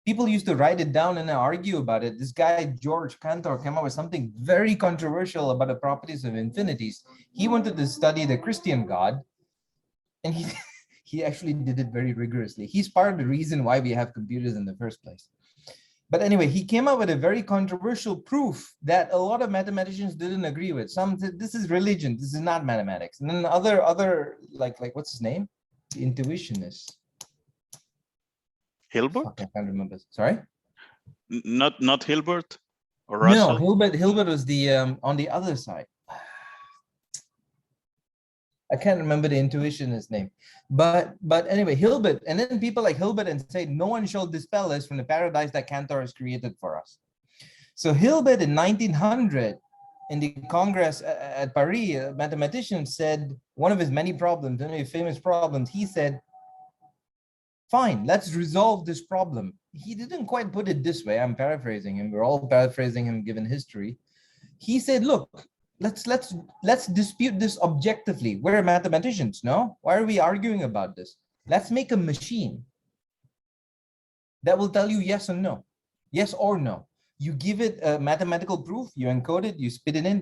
People used to write it down and argue about it. This guy, George Cantor, came up with something very controversial about the properties of infinities. He wanted to study the Christian God, and he actually did it very rigorously. He's part of the reason why we have computers in the first place. But anyway, he came up with a very controversial proof that a lot of mathematicians didn't agree with. Some said, this is religion, this is not mathematics. And then other like what's his name? The intuitionist. Hilbert? Fuck, I can't remember. Sorry? Not Hilbert or No, Russell? Hilbert was the on the other side. I can't remember the intuitionist name. But anyway, Hilbert, and then people like Hilbert and say, no one shall dispel us from the paradise that Cantor has created for us. So Hilbert in 1900, in the Congress at Paris, a mathematician said, one of his many problems, one of his famous problems, he said, Fine, let's resolve this problem. He didn't quite put it this way. I'm paraphrasing him. We're all paraphrasing him given history. He said, look, let's dispute this objectively. We're mathematicians, no? Why are we arguing about this? Let's make a machine that will tell you yes and no, yes or no. You give it a mathematical proof, you encode it, you spit it in,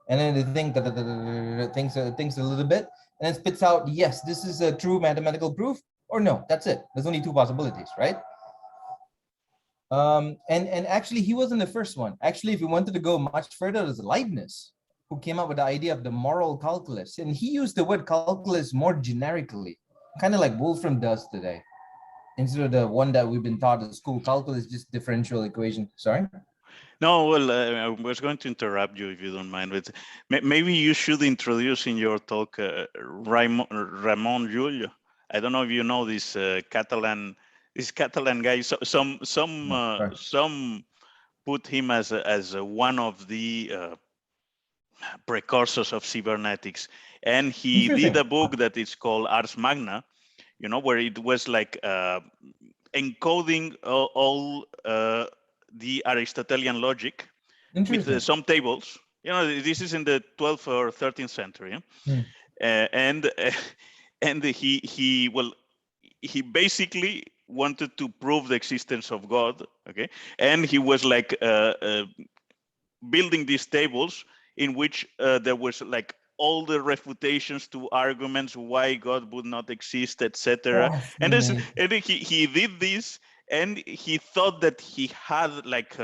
and then the thing thinks a little bit, and it spits out, yes, this is a true mathematical proof, or no, that's it. There's only two possibilities, right? And actually, he wasn't the first one. Actually, if you wanted to go much further, there's Leibniz, who came up with the idea of the moral calculus. And he used the word calculus more generically, kind of like Wolfram does today. Instead of the one that we've been taught at school, calculus is just differential equation. Sorry? No, well, I was going to interrupt you if you don't mind, but maybe you should introduce in your talk Ramon Julio. I don't know if you know this Catalan guy. So, some put him as one of the precursors of cybernetics, and he did a book that is called Ars Magna, where it was like encoding all the Aristotelian logic with some tables. This is in the 12th or 13th century, and he basically wanted to prove the existence of God. Okay, and he was like building these tables in which there was like all the refutations to arguments why God would not exist, etc. And he did this, and he thought that he had like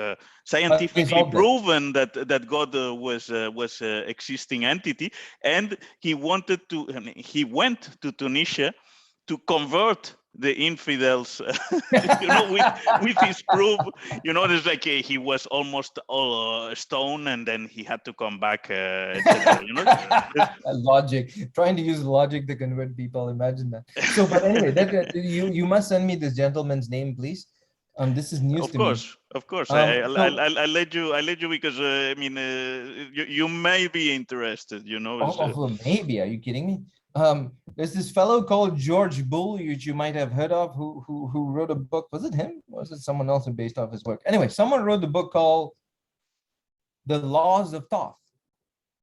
scientifically proven that God was existing entity, and he went to Tunisia to convert the infidels, with his proof. There's like he was almost all stone, and then he had to come back, etc. Logic, trying to use logic to convert people. Imagine that. So, but anyway, you must send me this gentleman's name, please. This is news to me. Of course. I'll let you because you may be interested. Maybe. Are you kidding me? There's this fellow called George Bull, which you might have heard of, who wrote a book. Was it him? Or was it someone else based off his work? Anyway, someone wrote the book called The Laws of Thoth.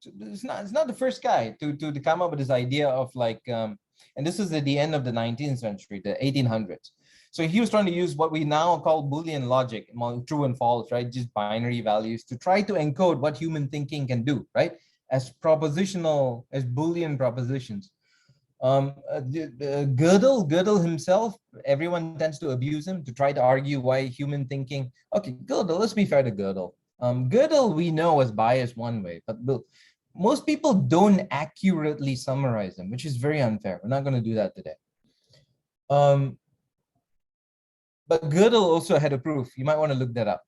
So it's not the first guy to come up with this idea of like, and this was at the end of the 19th century, the 1800s. So he was trying to use what we now call Boolean logic, true and false, right? Just binary values to try to encode what human thinking can do, right? As Boolean propositions. Gödel himself, everyone tends to abuse him to try to argue why human thinking. Okay, Gödel, let's be fair to Gödel. Gödel we know was biased one way, but most people don't accurately summarize him, which is very unfair. We're not going to do that today. But Gödel also had a proof. You might want to look that up.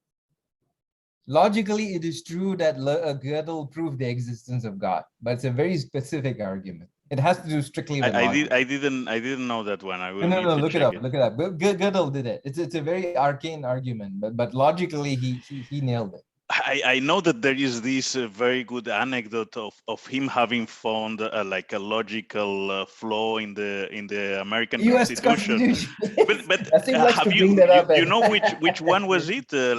Logically, it is true that Gödel proved the existence of God, but it's a very specific argument. It has to do strictly with logic. I didn't know that one. I will no, look it up. Look it up. Gödel did it. It's a very arcane argument, but logically he nailed it. I know that there is this very good anecdote of him having found like a logical flaw in the American US Constitution. But have you know which one was it? You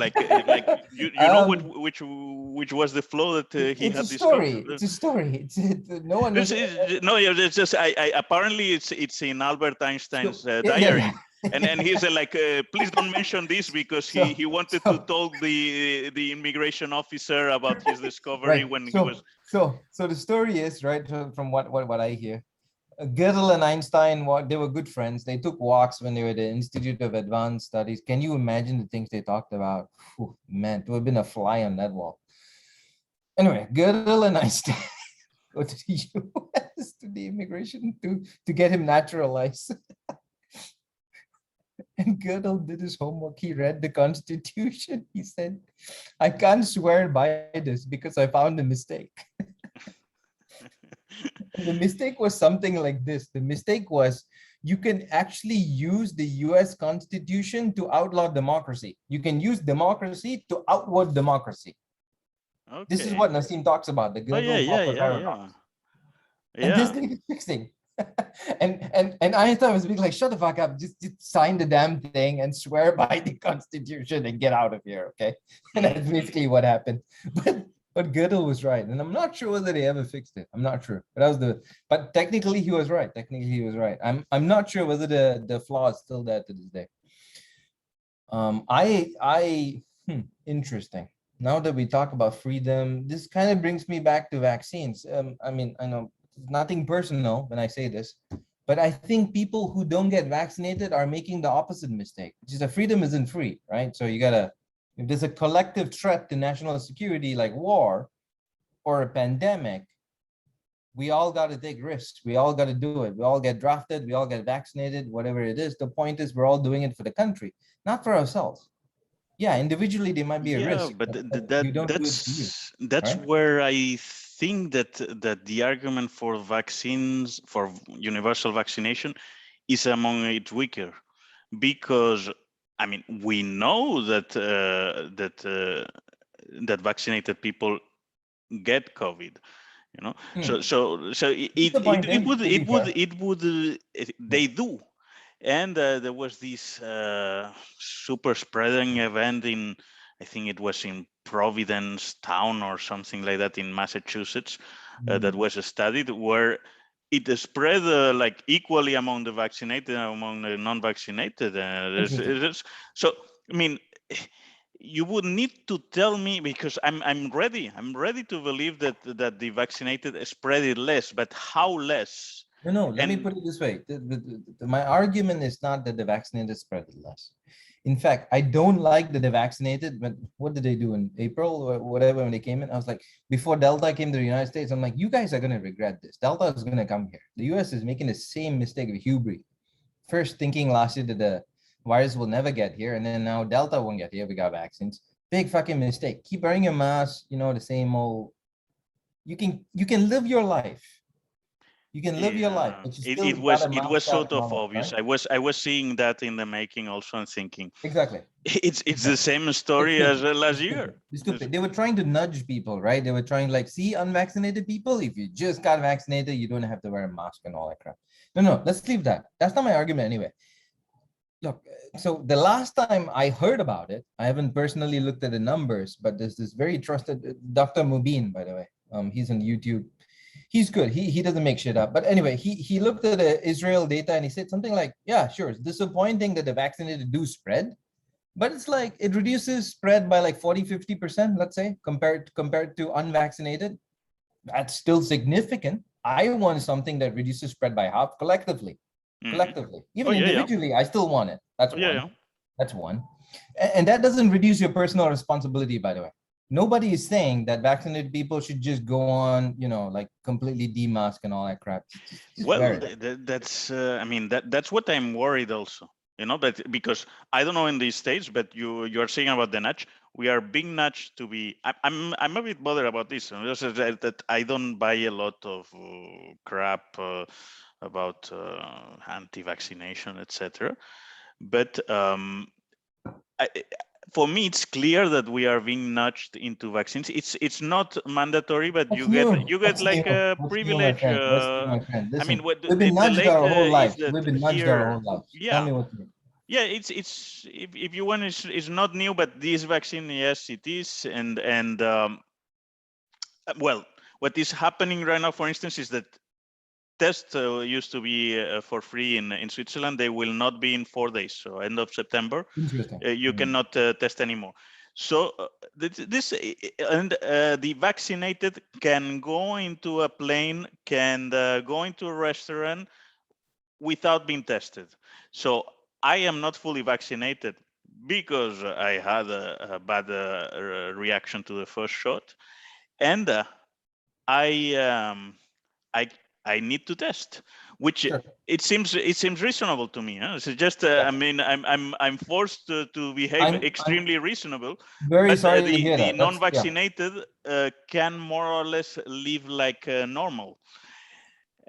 know which was the flaw that he had discovered? It's a story. No one. It's just apparently it's in Albert Einstein's diary. Yeah. And he said like, please don't mention this because he wanted to tell the immigration officer about his discovery when he was. So the story is, right, from what I hear, Gödel and Einstein, they were good friends. They took walks when they were at the Institute of Advanced Studies. Can you imagine the things they talked about? Whew, man, there would have been a fly on that wall. Anyway, Gödel and Einstein go to the US to the immigration to get him naturalized. And Gödel did his homework. He read the Constitution. He said, I can't swear by this because I found a mistake. The mistake was something like this. The mistake was you can actually use the US Constitution to outlaw democracy. You can use democracy to outward democracy. Okay. This is what Nassim talks about, the Gödel-Popper paradox. And this thing is fixing. And Einstein was being like, shut the fuck up, just sign the damn thing and swear by the Constitution and get out of here, okay? And that's basically what happened. But Gödel was right, and I'm not sure whether they ever fixed it. I'm not sure, but that was but technically he was right. Technically he was right. I'm not sure whether the flaw is still there to this day. Interesting. Now that we talk about freedom, this kind of brings me back to vaccines. I mean, I know nothing personal when I say this, but I think people who don't get vaccinated are making the opposite mistake, which is that freedom isn't free, right? So you gotta, if there's a collective threat to national security like war or a pandemic, we all got to take risks. We all got to do it. We all get drafted. We all get vaccinated, whatever it is. The point is we're all doing it for the country, not for ourselves. Yeah, individually, there might be a Yeah, risk, but you don't do it for you, that's right? where I think that the argument for vaccines, for universal vaccination, is among it weaker, because I mean we know that vaccinated people get COVID, you know. So Disappointing, to be fair. they do. And there was this super spreading event in, I think it was in Providence town or something like that in Massachusetts, that was studied, where it spread like equally among the vaccinated and among the non-vaccinated. So I mean, you would need to tell me, because I'm ready to believe that the vaccinated spread it less, but how less? No, let me And put it this way. My argument is not that the vaccinated spread it less. In fact, I don't like that the vaccinated, but what did they do in April or whatever when they came in? I was like, before Delta came to the United States, I'm like, you guys are going to regret this. Delta is going to come here. The US is making the same mistake of hubris. First thinking last year that the virus will never get here, and then now Delta won't get here. We got vaccines. Big fucking mistake. Keep wearing your mask, the same old. You can live your life. You can live your life, yeah, but you it, still it got was a it was mask on sort and of all that, obvious. right? I was seeing that in the making also, and thinking Exactly. it's the Exactly. same It's story as stupid. last It's year. stupid. It's stupid. They were trying to nudge people, right? They were trying like, see, unvaccinated people, if you just got vaccinated, you don't have to wear a mask and all that crap. No, let's leave that. That's not my argument anyway. Look, so the last time I heard about it, I haven't personally looked at the numbers, but there's this very trusted Dr. Mubin, by the way. He's on YouTube. He's good. He doesn't make shit up. But anyway, he looked at the Israel data and he said something like, yeah, sure, it's disappointing that the vaccinated do spread, but it's like it reduces spread by like 40-50%, let's say, compared to unvaccinated. That's still significant. I want something that reduces spread by half collectively. Hmm. Collectively. Oh Even yeah, yeah. individually, I still want it. That's Oh yeah, one. yeah. That's one. And that doesn't reduce your personal responsibility, by the way. Nobody is saying that vaccinated people should just go on, like completely demask and all that crap. Just wear Well, it. that's I mean that's what I'm worried also. But because I don't know in these states, but you're saying about the nudge, we are being nudged to be. I'm a bit bothered about this. That I don't buy a lot of crap about anti-vaccination, etc. But I, for me, it's clear that we are being nudged into vaccines. It's not mandatory, but What's you new? get What's like new? a What's new, my privilege. friend? What's new, my friend? I mean, Listen, what we've been the nudged late our whole is lives. that We've been nudged our here, whole lives. Tell yeah, me what's new. yeah. It's if you want, it's not new, but this vaccine, yes, it is, and well, what is happening right now, for instance, is that tests used to be for free in Switzerland. They will not be in 4 days. So end of September, Interesting. you cannot test anymore. So this and the vaccinated can go into a plane, can go into a restaurant without being tested. So I am not fully vaccinated because I had a bad reaction to the first shot, and I um, I I need to test, which Sure. it seems reasonable to me. Huh? So just Yeah. I mean I'm forced to behave I'm extremely reasonable, very but sorry to hear the that. That's yeah. non-vaccinated can more or less live like normal,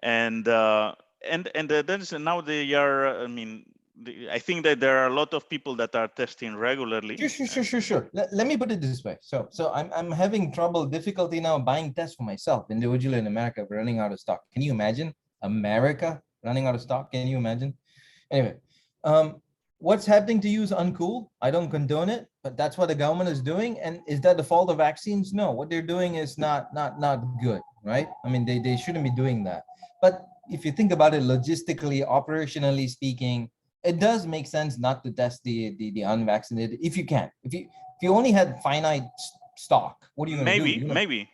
and that is now they are. I mean, I think that there are a lot of people that are testing regularly. Sure. Let me put it this way. So I'm having difficulty now buying tests for myself individually in America. We're running out of stock. Can you imagine? America running out of stock. Can you imagine? Anyway, um, what's happening to you is uncool. I don't condone it, but that's what the government is doing. And is that the fault of vaccines? No, what they're doing is not good, right? I mean, they shouldn't be doing that. But if you think about it logistically, operationally speaking, it does make sense not to test the unvaccinated if you can. If you only had finite stock, what are you going to do? Maybe.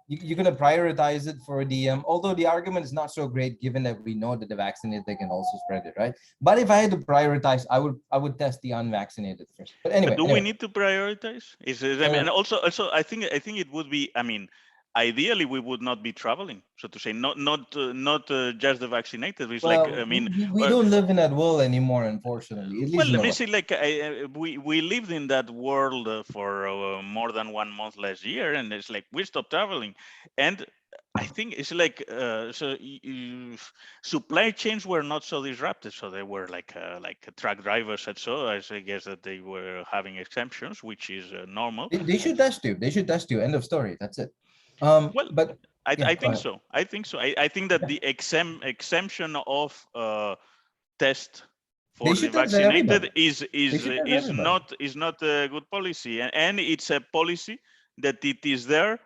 You're going to prioritize it for the although the argument is not so great given that we know that the vaccinated they can also spread it, right? But if I had to prioritize, I would test the unvaccinated first. But But do we anyway, need to prioritize? I mean, and also, I think it would be. I mean, ideally, we would not be traveling, so to say, not just the vaccinated. It's like, I well, mean, we don't live in that world anymore, unfortunately, at well, least in let the me West. see. Like, we lived in that world for more than 1 month last year, and it's like we stopped traveling, and I think it's like supply chains were not so disrupted, so they were like truck drivers and so. I guess that they were having exemptions, which is normal. They should test you. They should test you. End of story. That's it. Well, But yeah, I go think ahead. so. I think that the exemption of test They for the should test everybody. vaccinated is They is should test is everybody. not a good policy, and it's a policy that it is there,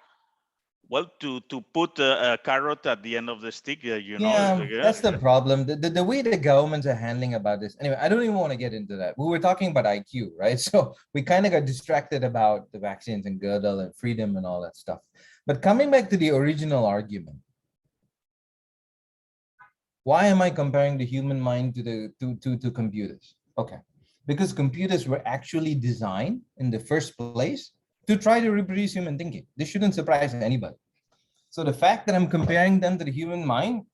well, to put a carrot at the end of the stick. Yeah, Yeah. that's the problem. The way the governments are handling about this. Anyway, I don't even want to get into that. We were talking about IQ, right? So we kind of got distracted about the vaccines and girdle and freedom and all that stuff. But coming back to the original argument, why am I comparing the human mind to computers? Okay, because computers were actually designed in the first place to try to reproduce human thinking. This shouldn't surprise anybody. So the fact that I'm comparing them to the human mind,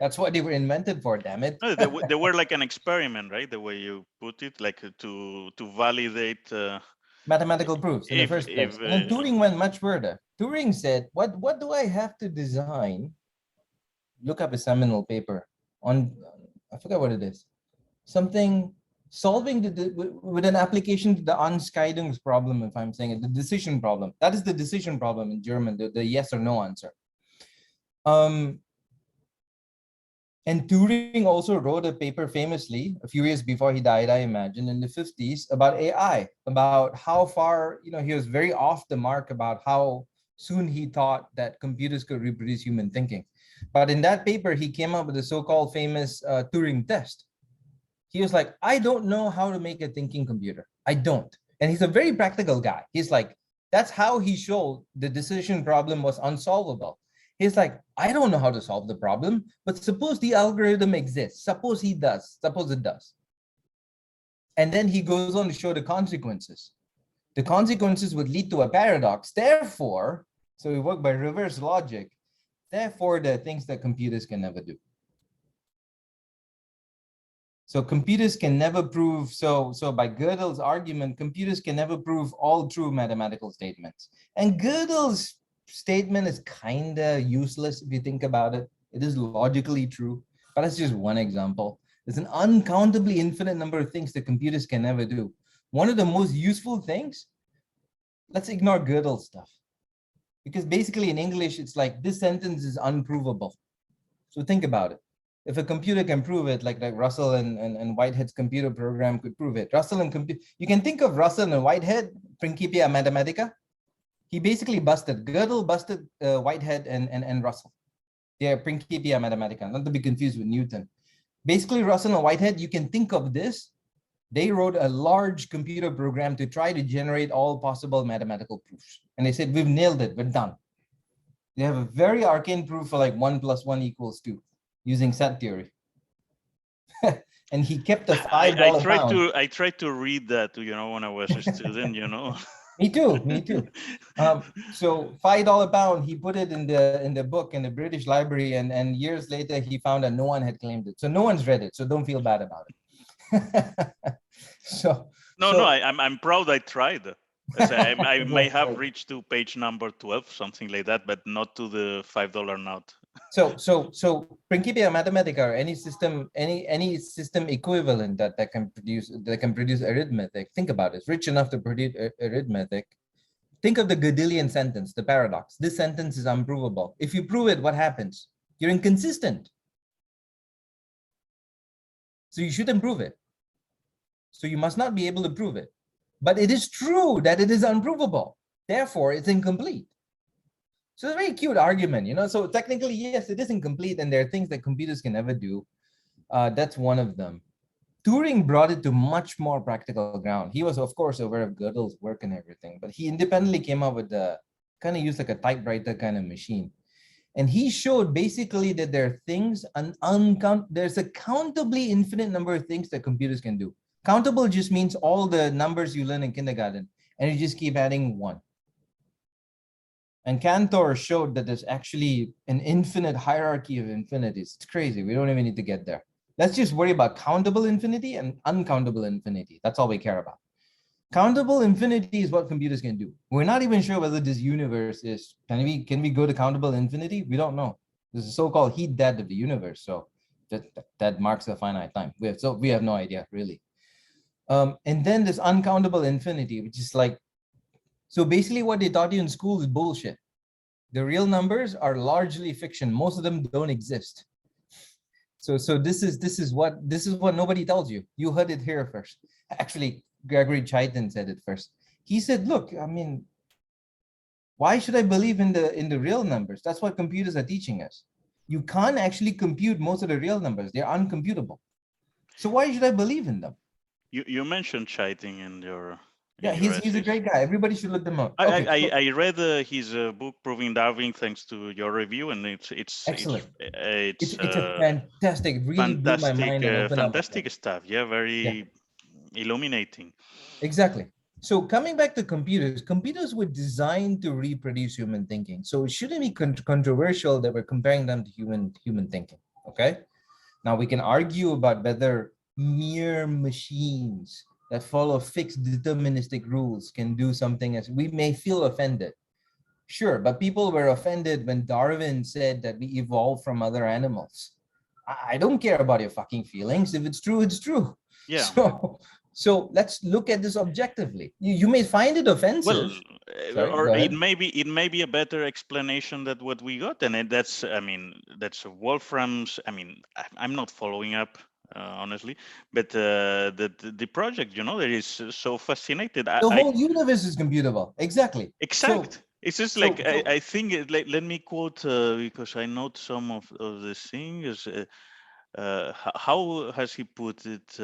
that's what they were invented for, damn it. No, they were like an experiment, right? The way you put it, like to validate Mathematical proofs in the if first place. And then Turing went much further. Turing said, what do I have to design? Look up a seminal paper on, I forgot what it is. Something solving with an application to the Anscheidungs problem, if I'm saying it, the decision problem. That is the decision problem in German, the yes or no answer. And Turing also wrote a paper famously a few years before he died, I imagine, in the 50s about AI, about how far, he was very off the mark about how soon he thought that computers could reproduce human thinking. But in that paper, he came up with the so-called famous Turing test. He was like, I don't know how to make a thinking computer. I don't. And he's a very practical guy. He's like, that's how he showed the decision problem was unsolvable. He's like, I don't know how to solve the problem, but suppose the algorithm exists. Suppose he does. Suppose it does. And then he goes on to show the consequences. The consequences would lead to a paradox. Therefore, so we work by reverse logic. Therefore, there are things that computers can never do. So computers can never prove, so by Gödel's argument, computers can never prove all true mathematical statements. And Gödel's statement is kind of useless if you think about it. It is logically true, but that's just one example. There's an uncountably infinite number of things that computers can never do. One of the most useful things, let's ignore Gödel's stuff. Because basically in English, it's like this sentence is unprovable. So think about it. If a computer can prove it, like Russell and Whitehead's computer program could prove it. You can think of Russell and Whitehead, Principia Mathematica. He basically busted, Gödel busted Whitehead and Russell. They're Principia Mathematica, not to be confused with Newton. Basically, Russell and Whitehead, you can think of this. They wrote a large computer program to try to generate all possible mathematical proofs. And they said, we've nailed it, we're done. They have a very arcane proof for like 1 + 1 = 2 using set theory. And he kept a $5 pound. I tried to read that, when I was a student, Me too. So $5 pound, he put it in the book in the British Library, and years later he found that no one had claimed it. So no one's read it. So don't feel bad about it. No, I'm proud I tried. I may have reached to page number 12, something like that, but not to the $5 note. So Principia Mathematica, or any system equivalent that can produce arithmetic. Think about it. It's rich enough to produce arithmetic. Think of the Gödelian sentence, the paradox. This sentence is unprovable. If you prove it, what happens? You're inconsistent. So you shouldn't prove it. So you must not be able to prove it. But it is true that it is unprovable. Therefore, it's incomplete. So it's a very cute argument, So technically, yes, it is incomplete, and there are things that computers can never do. That's one of them. Turing brought it to much more practical ground. He was, of course, aware of Gödel's work and everything, but he independently came up with kind of used like a typewriter kind of machine. And he showed basically that there are things, there's a countably infinite number of things that computers can do. Countable just means all the numbers you learn in kindergarten, and you just keep adding one. And Cantor showed that there's actually an infinite hierarchy of infinities. It's crazy. We don't even need to get there. Let's just worry about countable infinity and uncountable infinity. That's all we care about. Countable infinity is what computers can do. We're not even sure whether this universe is, can we go to countable infinity? We don't know. This is so-called heat death of the universe. So that marks the finite time. We have no idea, really. And then this uncountable infinity, which is like, so basically what they taught you in school is bullshit. The real numbers are largely fiction. Most of them don't exist. So this is what nobody tells you. You heard it here first. Actually, Gregory Chaitin said it first. He said, look, I mean, why should I believe in the real numbers? That's what computers are teaching us. You can't actually compute most of the real numbers. They're uncomputable. So why should I believe in them? You mentioned Chaitin in your he's a great guy. Everybody should look them up. I read his book Proving Darwin thanks to your review, and it's excellent. It's a fantastic, really blew my mind and opened fantastic stuff. Yeah, very illuminating. Exactly. So coming back to computers were designed to reproduce human thinking. So it shouldn't be controversial that we're comparing them to human thinking. Okay. Now we can argue about whether mere machines that follow fixed deterministic rules can do something, as we may feel offended. Sure, but people were offended when Darwin said that we evolved from other animals. I don't care about your fucking feelings. If it's true, it's true. Yeah. So let's look at this objectively. You may find it offensive. Well, or it may be a better explanation than what we got, and that's Wolfram's. I mean, I'm not following up. Honestly, but the project, that is so fascinated. The whole universe is computable. Exactly. Exact. It's just like I think. Let me quote because I note some of the things. How has he put it?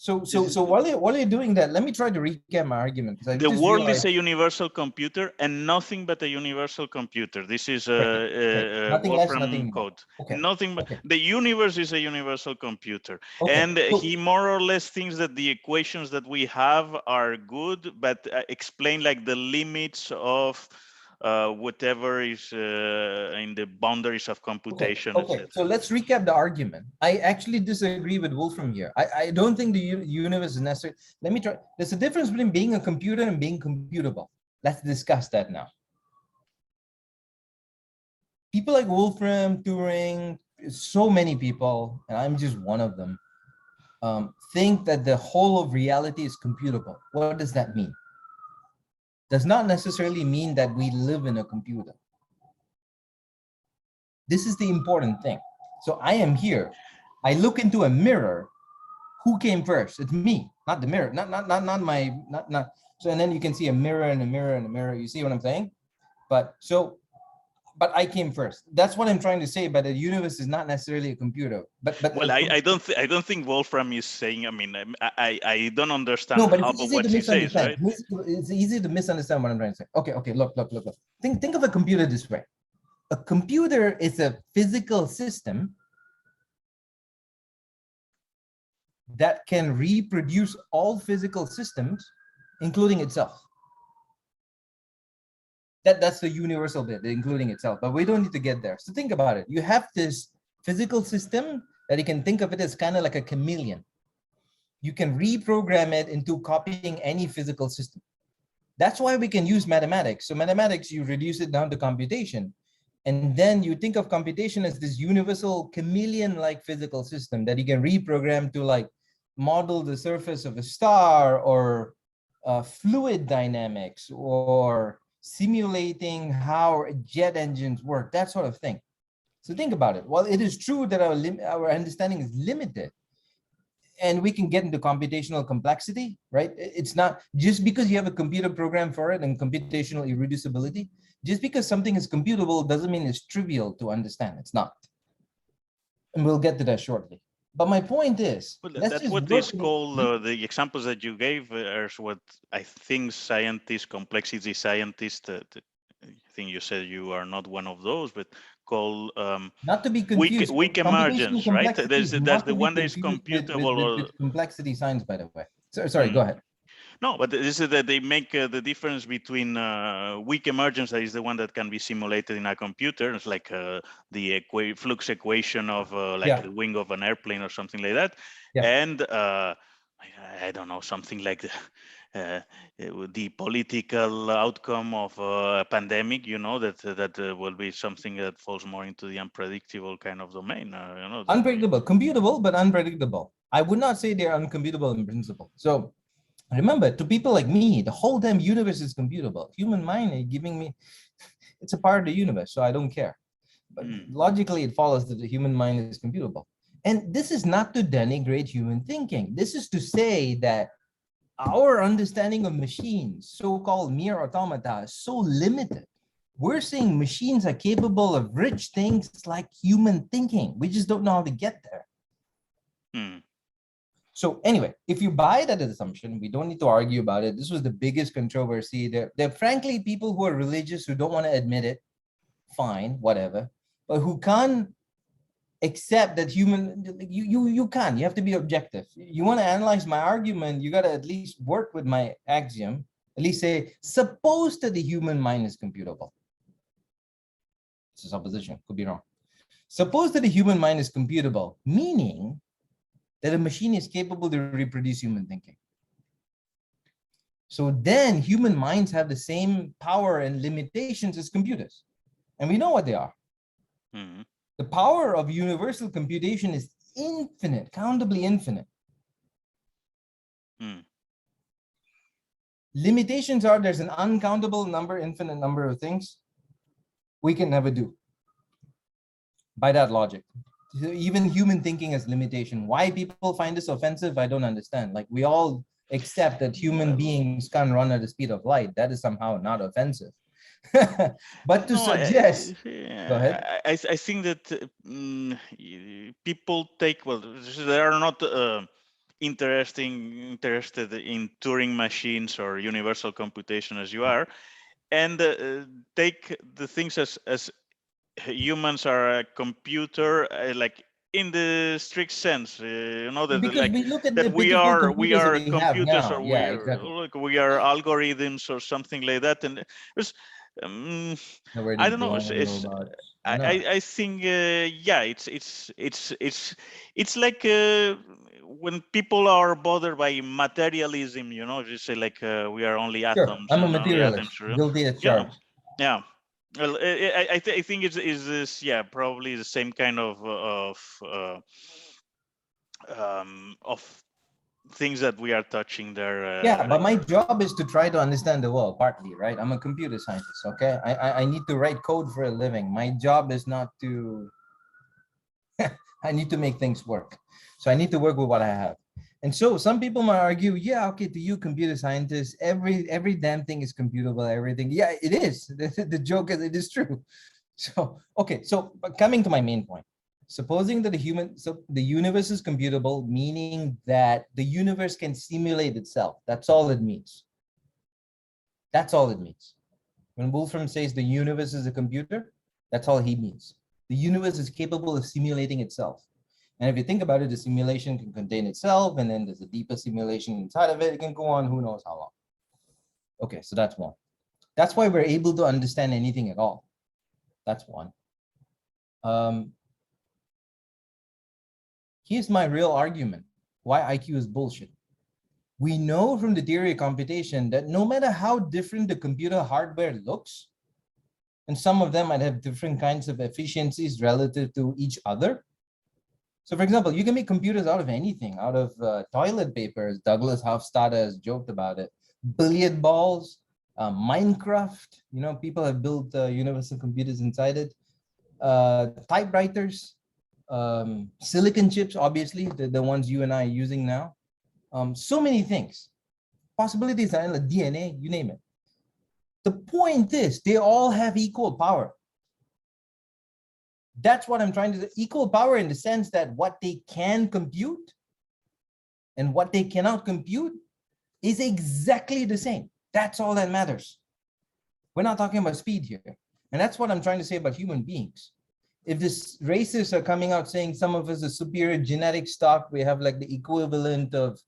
So while you're doing that, let me try to recap my argument. The world is a universal computer and nothing but a universal computer. This is a Wolfram code. Okay. Nothing but the universe is a universal computer. Okay. And he more or less thinks that the equations that we have are good, but explain like the limits of whatever is in the boundaries of computation. Okay. So let's recap the argument. I actually disagree with Wolfram here. I don't think the universe is necessary. Let me try. There's a difference between being a computer and being computable. Let's discuss that now. People like Wolfram, Turing, so many people, and I'm just one of them, think that the whole of reality is computable. What does that mean? Does not necessarily mean that we live in a computer. This is the important thing. So I am here. I look into a mirror. Who came first? It's me, not the mirror, not my. So and then you can see a mirror and a mirror and a mirror. You see what I'm saying? But I came first. That's what I'm trying to say. But the universe is not necessarily a computer. But well, I don't think Wolfram is saying. I mean, I don't understand. No, but it's easy to misunderstand. Right? It's easy to misunderstand what I'm trying to say. Okay. Look. Think of a computer this way. A computer is a physical system that can reproduce all physical systems, including itself. That's the universal bit, including itself, but we don't need to get there. So think about it. You have this physical system that you can think of it as kind of like a chameleon. You can reprogram it into copying any physical system. That's why we can use mathematics. So mathematics, you reduce it down to computation. And then you think of computation as this universal chameleon-like physical system that you can reprogram to like model the surface of a star or fluid dynamics or simulating how jet engines work, that sort of thing. So think about it. Well, it is true that our understanding is limited, and we can get into computational complexity, right? It's not just because you have a computer program for it and computational irreducibility. Just because something is computable doesn't mean it's trivial to understand. It's not. And we'll get to that shortly. But my point is, Well, let's that's just what is work. called the examples that you gave are what I think scientists, complexity scientists, I think you said you are not one of those, but call Not to be confused. weak Computational emergence, right? complexity is There's not the to be one that is confused computable or with complexity science, by the way. Sorry, go mm, ahead. no, but this is that they make the difference between weak emergence, that is the one that can be simulated in a computer. It's like the flux equation of like Yeah, the wing of an airplane or something like that. yeah. And I don't know, something like the political outcome of a pandemic, that will be something that falls more into the unpredictable kind of domain. Unpredictable, computable, but unpredictable. I would not say they're uncomputable in principle. So remember, to people like me, the whole damn universe is computable. Human mind is giving me, it's a part of the universe, so I don't care. But logically, it follows that the human mind is computable. And this is not to denigrate human thinking. This is to say that our understanding of machines, so-called mere automata, is so limited. We're saying machines are capable of rich things like human thinking. We just don't know how to get there. So anyway, if you buy that assumption, we don't need to argue about it. This was the biggest controversy. There are frankly people who are religious who don't want to admit it. Fine, whatever. But who can't accept that you can. You have to be objective. You want to analyze my argument, you got to at least work with my axiom. At least say, suppose that the human mind is computable. It's a supposition, could be wrong. Suppose that the human mind is computable, meaning that a machine is capable to reproduce human thinking. So then human minds have the same power and limitations as computers. And we know what they are. The power of universal computation is infinite, countably infinite. Limitations are there's an uncountable number, infinite number of things we can never do. By that logic, even human thinking has limitation. Why people find this offensive, I don't understand. Like, we all accept that human beings can't run at the speed of light. That is somehow not offensive. But to suggest, go ahead. I think that people take, well, they are not interested in Turing machines or universal computation as you are, and take the things as humans are a computer, like in the strict sense, that Because like we look at that the we pitiful are computers that we have computers, now. or Yeah, exactly. we are algorithms or something like that. And it's, Nowhere I to don't know. join robots. I know. I think yeah, it's like when people are bothered by materialism, just say like we are only Sure, atoms I'm a and only atoms. materialist, guilty as Yeah, charged. yeah. Well, I think it's is this, yeah, probably the same kind of things that we are touching there. Yeah, but my job is to try to understand the world, partly, right? I'm a computer scientist, okay? I need to write code for a living. My job is not to, I need to make things work. So I need to work with what I have. And so some people might argue, yeah, okay, to you computer scientists, every damn thing is computable, everything. Yeah, it is. The joke is, it is true. So, okay, so but coming to my main point, supposing that the universe is computable, meaning that the universe can simulate itself. That's all it means. That's all it means. When Wolfram says the universe is a computer, that's all he means. The universe is capable of simulating itself. And if you think about it, the simulation can contain itself, and then there's a deeper simulation inside of it. It can go on who knows how long. Okay, so that's one. That's why we're able to understand anything at all. That's one. Here's my real argument why IQ is bullshit. We know from the theory of computation that no matter how different the computer hardware looks, and some of them might have different kinds of efficiencies relative to each other. So for example, you can make computers out of anything, out of toilet paper, as Douglas Hofstadter has joked about it, billiard balls, Minecraft, people have built universal computers inside it. typewriters, silicon chips, obviously, the ones you and I are using now. So many things. Possibilities are in the DNA, you name it. The point is, they all have equal power. That's what I'm trying to say. Equal power in the sense that what they can compute and what they cannot compute is exactly the same. That's all that matters. We're not talking about speed here. And that's what I'm trying to say about human beings. If this racists are coming out saying some of us are superior genetic stock, we have like the equivalent of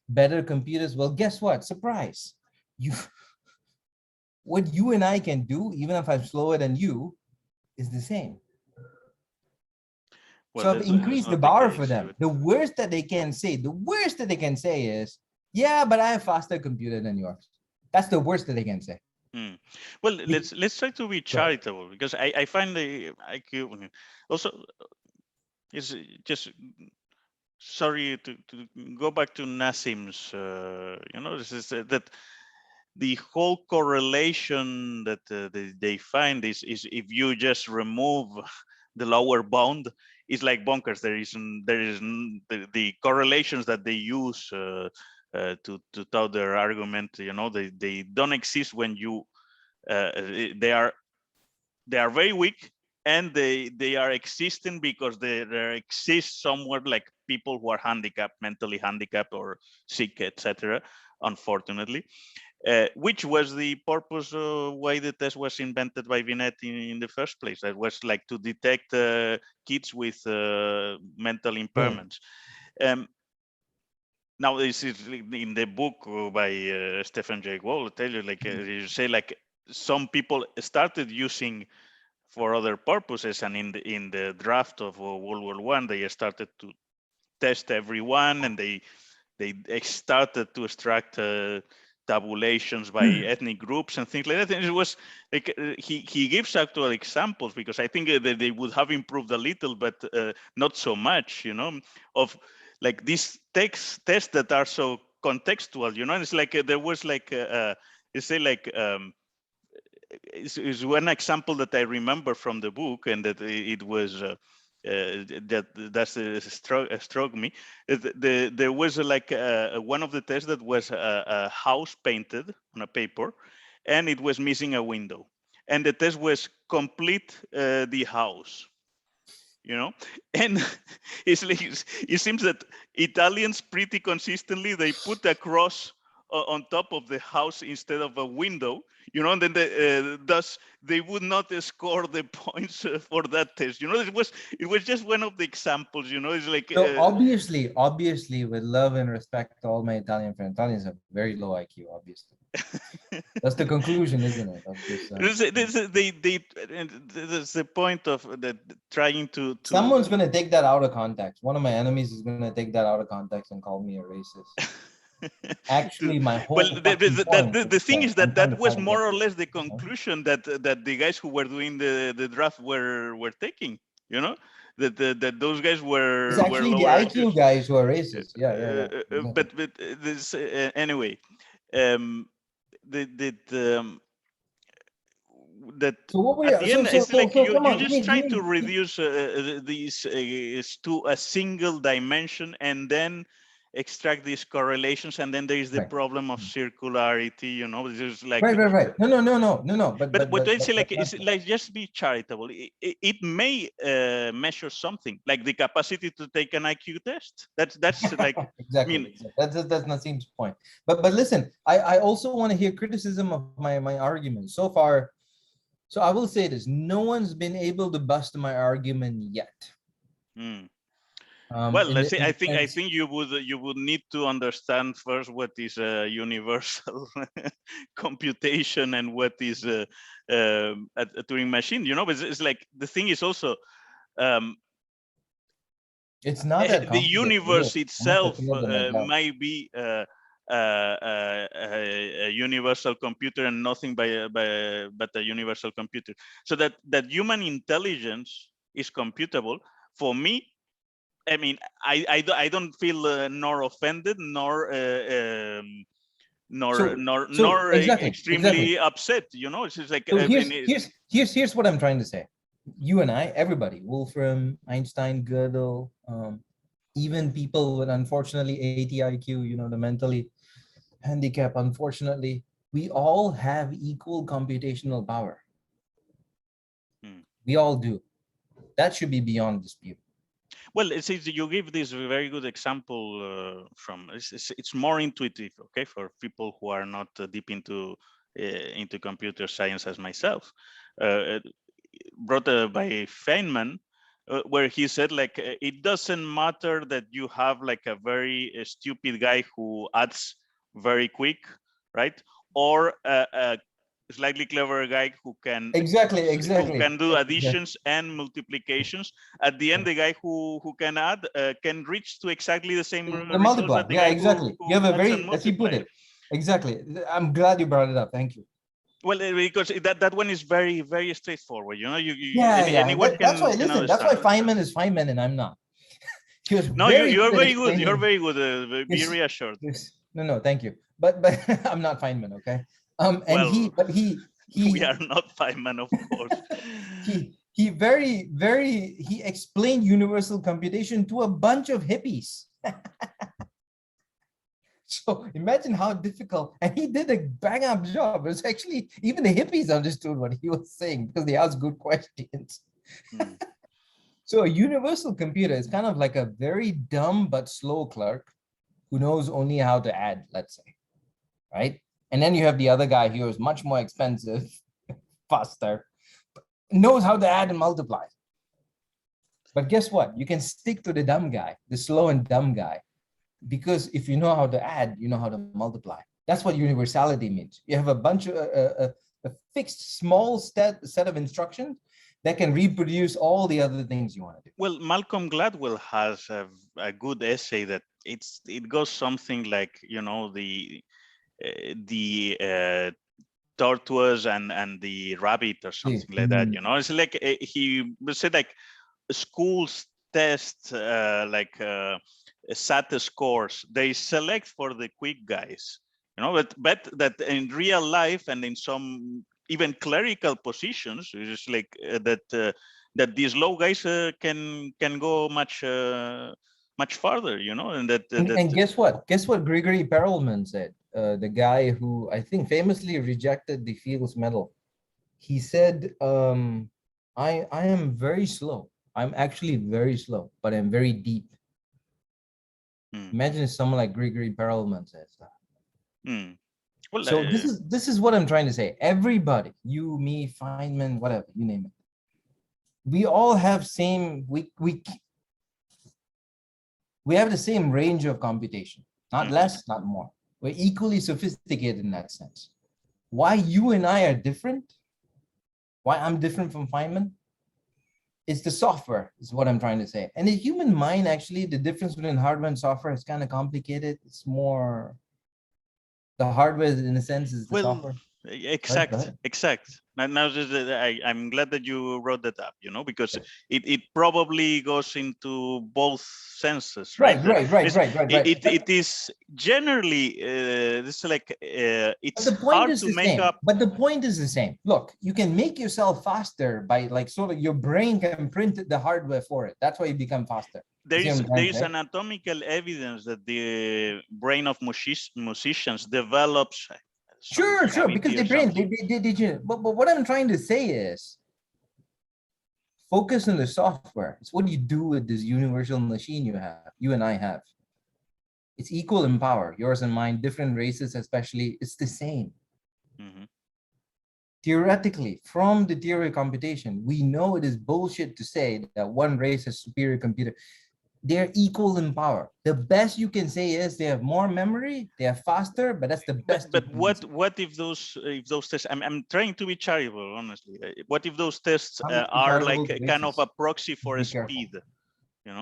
better computers. Well, guess what? Surprise. What you and I can do, even if I'm slower than you, is the same. Well, So I've that's increased the not bar case, for them. but The worst that they can say is, yeah, but I have faster computer than yours. That's the worst that they can say. Well, let's try to be charitable, because I find the IQ also is just, sorry to go back to Nassim's, this is that the whole correlation that they find is if you just remove the lower bound, is like bonkers. There is the correlations that they use to tout their argument, they don't exist when you they are very weak, and they are existing because there exists somewhere like people who are handicapped, mentally handicapped or sick, etc., unfortunately. Which was the purpose why the test was invented by Binet in the first place. That was like to detect kids with mental impairments. Now, this is in the book by Stephen Jay Gould. I tell you, like you say, like some people started using for other purposes, and in the draft of World War I, they started to test everyone, and they started to extract tabulations by ethnic groups and things like that. And it was like he gives actual examples, because I think that they would have improved a little, but not so much, of like these tests that are so contextual, and it's like there was like you say like is one example that I remember from the book, and that it was struck me. There was like one of the tests that was a house painted on a paper, and it was missing a window, and the test was complete the house. And it's like, it seems that Italians pretty consistently, they put a cross on top of the house instead of a window, and then thus they would not score the points for that test. It was just one of the examples. It's like So obviously, with love and respect to all my Italian friends, Italians have very low IQ, obviously. That's the conclusion, isn't it? Of this, that's the point of trying to. Someone's going to take that out of context. One of my enemies is going to take that out of context and call me a racist. Actually, my whole the thing is that was more or less the this. conclusion that the guys who were doing the draft were taking. That those guys were. It's actually the IQ guys who are racist. Yeah. But this anyway. That so what at the end, it's like you on, just try to reduce these to a single dimension, and then extract these correlations, and then there is the problem of circularity. It's like right. No. But what I say, like, is like just be charitable. It may measure something, like the capacity to take an IQ test. That's like exactly. That's Nassim's point. But listen, I also want to hear criticism of my argument so far. So I will say this: no one's been able to bust my argument yet. Well, let's say I think you would need to understand first what is a universal computation and what is a Turing machine. But it's like the thing is also it's not that the universe itself might be a universal computer and nothing but a universal computer. So that human intelligence is computable. For me, I mean, I don't feel nor offended nor extremely upset. It's just like so here's what I'm trying to say. you and I, everybody, Wolfram, Einstein, Gödel, even people with unfortunately 80 IQ, the mentally handicapped, unfortunately, we all have equal computational power. Hmm. We all do. That should be beyond dispute. Well, you give this very good example from it's more intuitive, okay, for people who are not deep into computer science as myself. Uh, Brought by Feynman, where he said like it doesn't matter that you have like a very stupid guy who adds very quick, right, or a slightly clever guy Exactly. do additions and multiplications. At the end, the guy who can add can reach to exactly the same The results multiply. that the Yeah, guy exactly. You who have a adds and very, as you put multiplies. it, exactly. I'm glad you brought it up. Thank you. Well, because that one is very, very straightforward. Yeah. Anyone That's why, can listen, that's why understand. Feynman is Feynman and I'm not. He was No, very you're good at very good. You're explaining. very good. Be reassured. No, thank you. But I'm not Feynman, okay? And Well, we he are not Feynman, of course. he he explained universal computation to a bunch of hippies. So imagine how difficult, and he did a bang up job. It was actually, even the hippies understood what he was saying because they asked good questions. Hmm. So a universal computer is kind of like a very dumb but slow clerk who knows only how to add, let's say, right? And then you have the other guy who is much more expensive, faster, knows how to add and multiply. But guess what? You can stick to the dumb guy, the slow and dumb guy, because if you know how to add, you know how to multiply. That's what universality means. You have a bunch of a fixed small set of instructions that can reproduce all the other things you want to do. Well, Malcolm Gladwell has a good essay that it goes something like the tortoise and the rabbit or something like that. It's like he said like schools test SAT scores. They select for the quick guys, but that in real life and in some even clerical positions, it's like that these low guys can go much farther, and And guess what? Guess what Grigory Perelman said? The guy who I think famously rejected the Fields Medal. He said, I am very slow. I'm actually very slow, but I'm very deep. Imagine if someone like Grigory Perelman says that. Well, So this is what I'm trying to say. Everybody, you, me, Feynman, whatever, you name it. We all have we have the same range of computation, not less, not more. We're equally sophisticated in that sense. Why you and I are different, why I'm different from Feynman, it's the software, is what I'm trying to say. And the human mind, actually, the difference between hardware and software is kind of complicated. It's more, the hardware, in a sense, is the software. Exact. I'm glad that you wrote that up, because it probably goes into both senses, right? It is generally this like it's hard to make up. But the point is the same. Look, you can make yourself faster by like sort of your brain can print the hardware for it. That's why you become faster. There is anatomical evidence that the brain of musicians develops. Sure, because they brain, but what I'm trying to say is focus on the software. It's what you do with this universal machine you and I have. It's equal in power, yours and mine, different races especially, it's the same. Theoretically, from the theory of computation, we know it is bullshit to say that one race has superior computer. They're equal in power. The best you can say is they have more memory, they are faster, but that's the best. But what if those tests? I'm trying to be charitable, honestly. What if those tests are like a kind of a proxy for speed?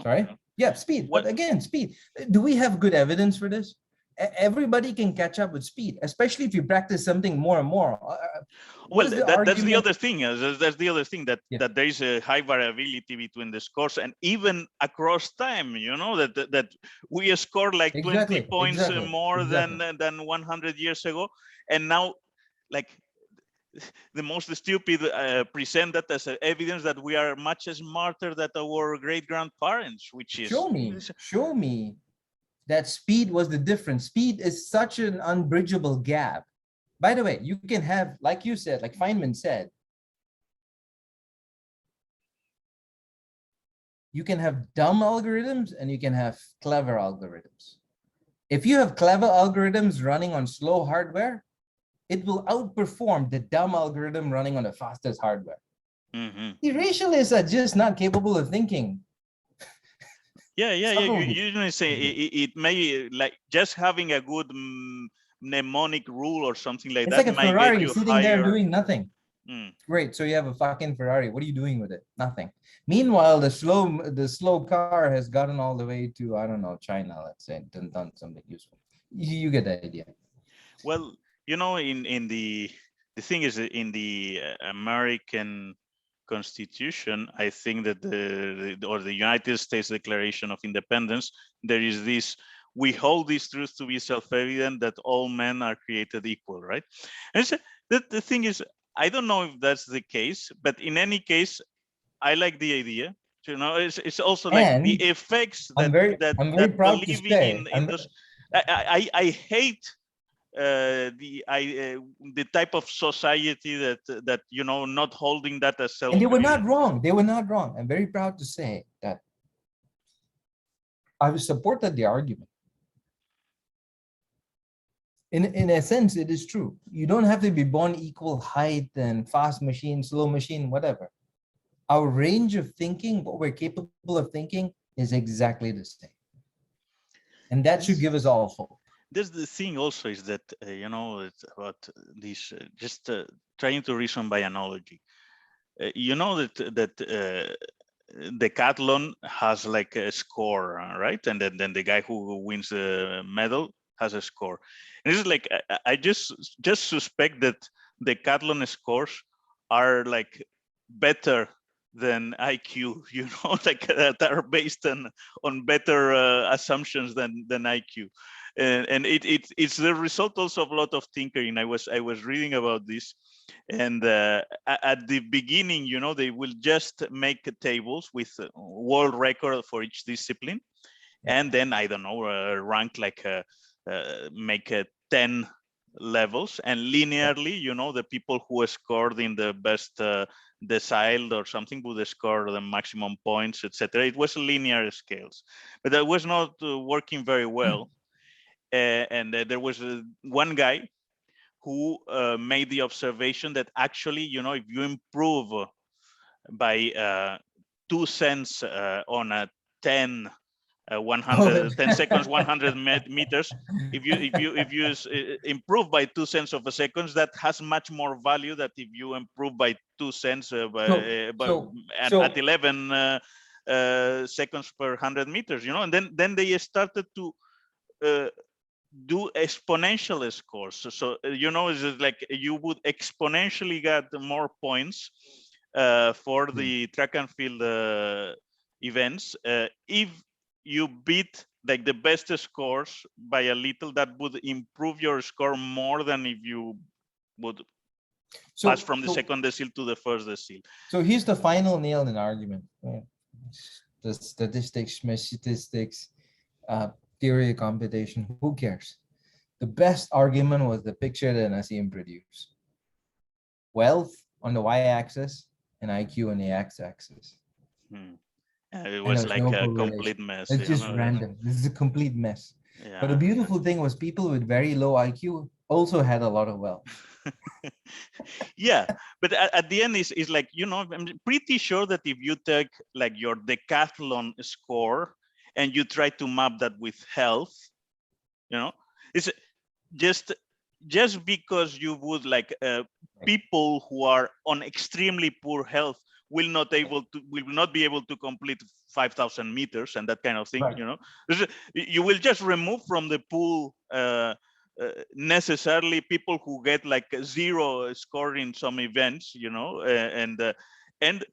Sorry? Yeah, speed. But again, speed. Do we have good evidence for this? Everybody can catch up with speed, especially if you practice something more and more. Well, that's the other thing. That's the other thing that there is a high variability between the scores and even across time. That we scored like 20 points more than 100 years ago, and now, like the most stupid present that as evidence that we are much smarter than our great grandparents, which is Show me that speed was the difference. Speed is such an unbridgeable gap. By the way, you can have, like you said, like Feynman said, you can have dumb algorithms and you can have clever algorithms. If you have clever algorithms running on slow hardware, it will outperform the dumb algorithm running on the fastest hardware. The racialists are just not capable of thinking. Yeah. You usually say it may, like, just having a good mnemonic rule or something like it's that like a might get Ferrari you sitting higher. there doing nothing. Great, so you have a fucking Ferrari. What are you doing with it? Nothing. Meanwhile, the slow car has gotten all the way to, I don't know, China, let's say, and done something useful. You get the idea. Well, you know, in the thing is, in the American Constitution, I think that the United States Declaration of Independence, there is this: we hold this truth to be self-evident that all men are created equal, right? And so the thing is, I don't know if that's the case, but in any case, I like the idea. You know, it's also like And the effects I'm that very proud to believing say, in those. I hate the type of society that you know, not holding that as self. and they were not wrong. They were not wrong. I'm very proud to say that I supported the argument. In a sense, it is true. You don't have to be born equal height and fast machine, slow machine, whatever. Our range of thinking, what we're capable of thinking, is exactly the same. And that should give us all hope. There's the thing also is that, you know, it's about this, just trying to reason by analogy. You know that decathlon has like a score, right? And then the guy who wins the medal has a score. And it's like, I just suspect that decathlon scores are like better than IQ, you know, like that are based on better assumptions than IQ. And it's the result also of a lot of tinkering. I was reading about this, and at the beginning, you know, they will just make tables with world record for each discipline, and then, I don't know, rank like make 10 levels, and linearly, you know, the people who scored in the best decile or something would score the maximum points, etc. It was linear scales, but that was not working very well. And there was one guy who made the observation that actually, you know, if you improve by 2 cents on a 10 10 seconds, 100 meters, if you improve by 2 cents of a second, that has much more value than if you improve by 2 cents at 11 seconds per 100 meters, you know. And then they started to do exponential scores. So you know, it's like you would exponentially get more points for the track and field events if you beat like the best scores by a little. That would improve your score more than if you would pass from the second decile to the first decile. So here's the final nail in the argument. The statistics, theory of computation, who cares? The best argument was the picture that Nassim produced. Wealth on the y-axis and IQ on the x-axis. It was like a complete mess. It's just random. This is a complete mess. Yeah. But the beautiful thing was people with very low IQ also had a lot of wealth. Yeah, but at the end, is like, you know, I'm pretty sure that if you take like your decathlon score and you try to map that with health, you know, it's just because you would like people who are on extremely poor health will not be able to complete 5,000 meters and that kind of thing, right. You know, you will just remove from the pool necessarily people who get like a 0 score in some events, you know, and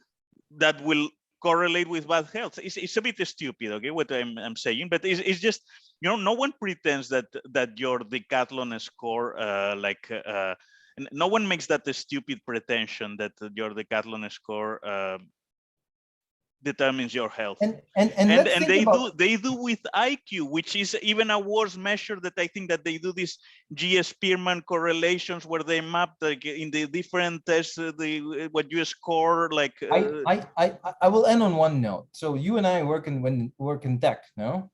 that will correlate with bad health. It's a bit stupid, okay, what I'm saying, but it's just, you know, no one pretends that your decathlon score and no one makes that a stupid pretension that your decathlon score determines your health. And let's And think about they do with IQ, which is even a worse measure. That I think that they do these G. Spearman correlations where they map in the different tests what you score. Like I will end on one note. So you and I work in tech, no?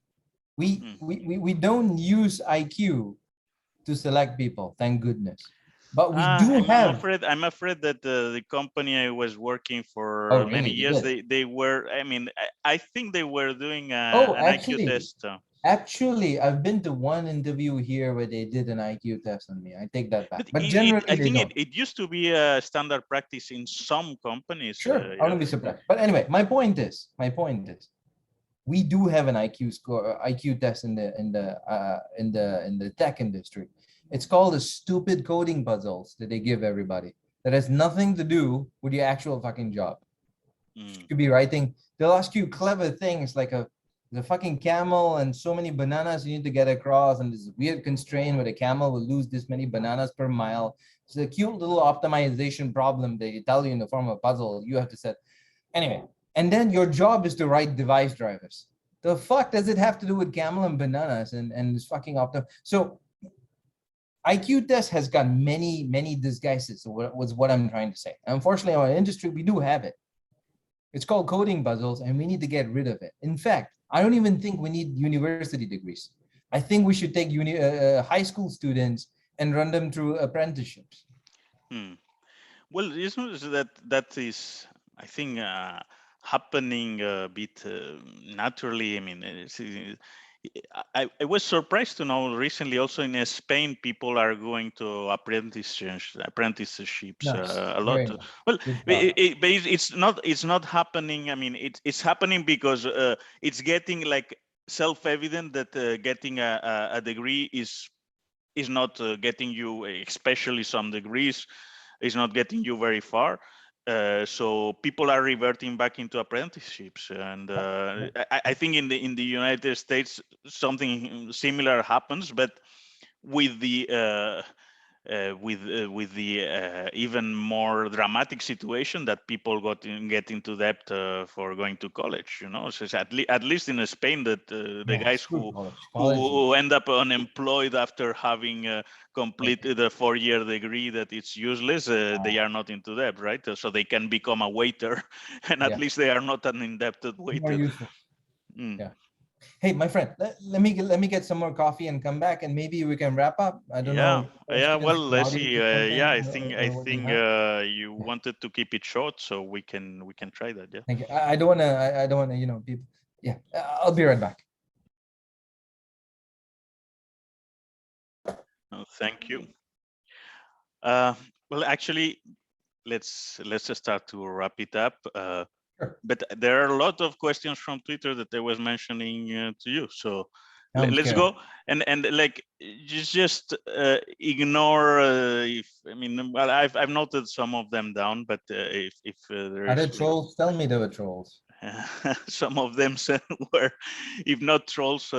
We don't use IQ to select people, thank goodness. But we do have. I'm afraid that the company I was working for Oh, many really? years, they were. I mean, I think they were doing Oh, an IQ test. actually, I've been to one interview here where they did an IQ test on me. I take that back. But But generally, I they think don't. it used to be a standard practice in some companies. Sure, I Yeah. wouldn't be surprised. But anyway, my point is, we do have an IQ score, IQ test in the tech industry. It's called the stupid coding puzzles that they give everybody. That has nothing to do with your actual fucking job. You could be writing. They'll ask you clever things like the fucking camel and so many bananas you need to get across, and this weird constraint where the camel will lose this many bananas per mile. It's a cute little optimization problem they tell you in the form of a puzzle. You have to set. Anyway, and then your job is to write device drivers. The fuck does it have to do with camel and bananas and this fucking optim? So IQ test has got many disguises. So was what I'm trying to say. Unfortunately, in our industry, we do have it. It's called coding puzzles, and we need to get rid of it. In fact, I don't even think we need university degrees. I think we should take high school students and run them through apprenticeships. Well, that is, I think, happening a bit naturally. I mean, I was surprised to know recently also in Spain people are going to apprenticeships Nice. a lot. Very nice. Well, Good job. but it's not happening. I mean, it's happening because it's getting like self-evident that getting a degree is not getting you, especially some degrees, is not getting you very far. So people are reverting back into apprenticeships, and I think in the United States something similar happens, but with the with the even more dramatic situation that people get into debt for going to college. You know, so it's at least in Spain that the Yeah, guys screw college. College. who end up unemployed after having completed a 4-year degree that it's useless, they are not into debt, right? So they can become a waiter, and at Yeah, least they are not an indebted more waiter. useful. Yeah. Hey, my friend, let me get some more coffee and come back, and maybe we can wrap up. I don't Yeah, know yeah. Well, questions in the let's audience see. or Yeah, something, I or what you think have. you wanted to keep it short, so we can try that. Yeah. Thank you. I don't want to. I don't want to. People. Yeah, I'll be right back. Oh, thank you. Well, actually, let's just start to wrap it up. Sure. But there are a lot of questions from Twitter that I was mentioning to you. So let's Scared. go and like just ignore. If I mean, well, I've noted some of them down, but if there Are is there trolls? Tell me there were trolls. some of them were, if not trolls,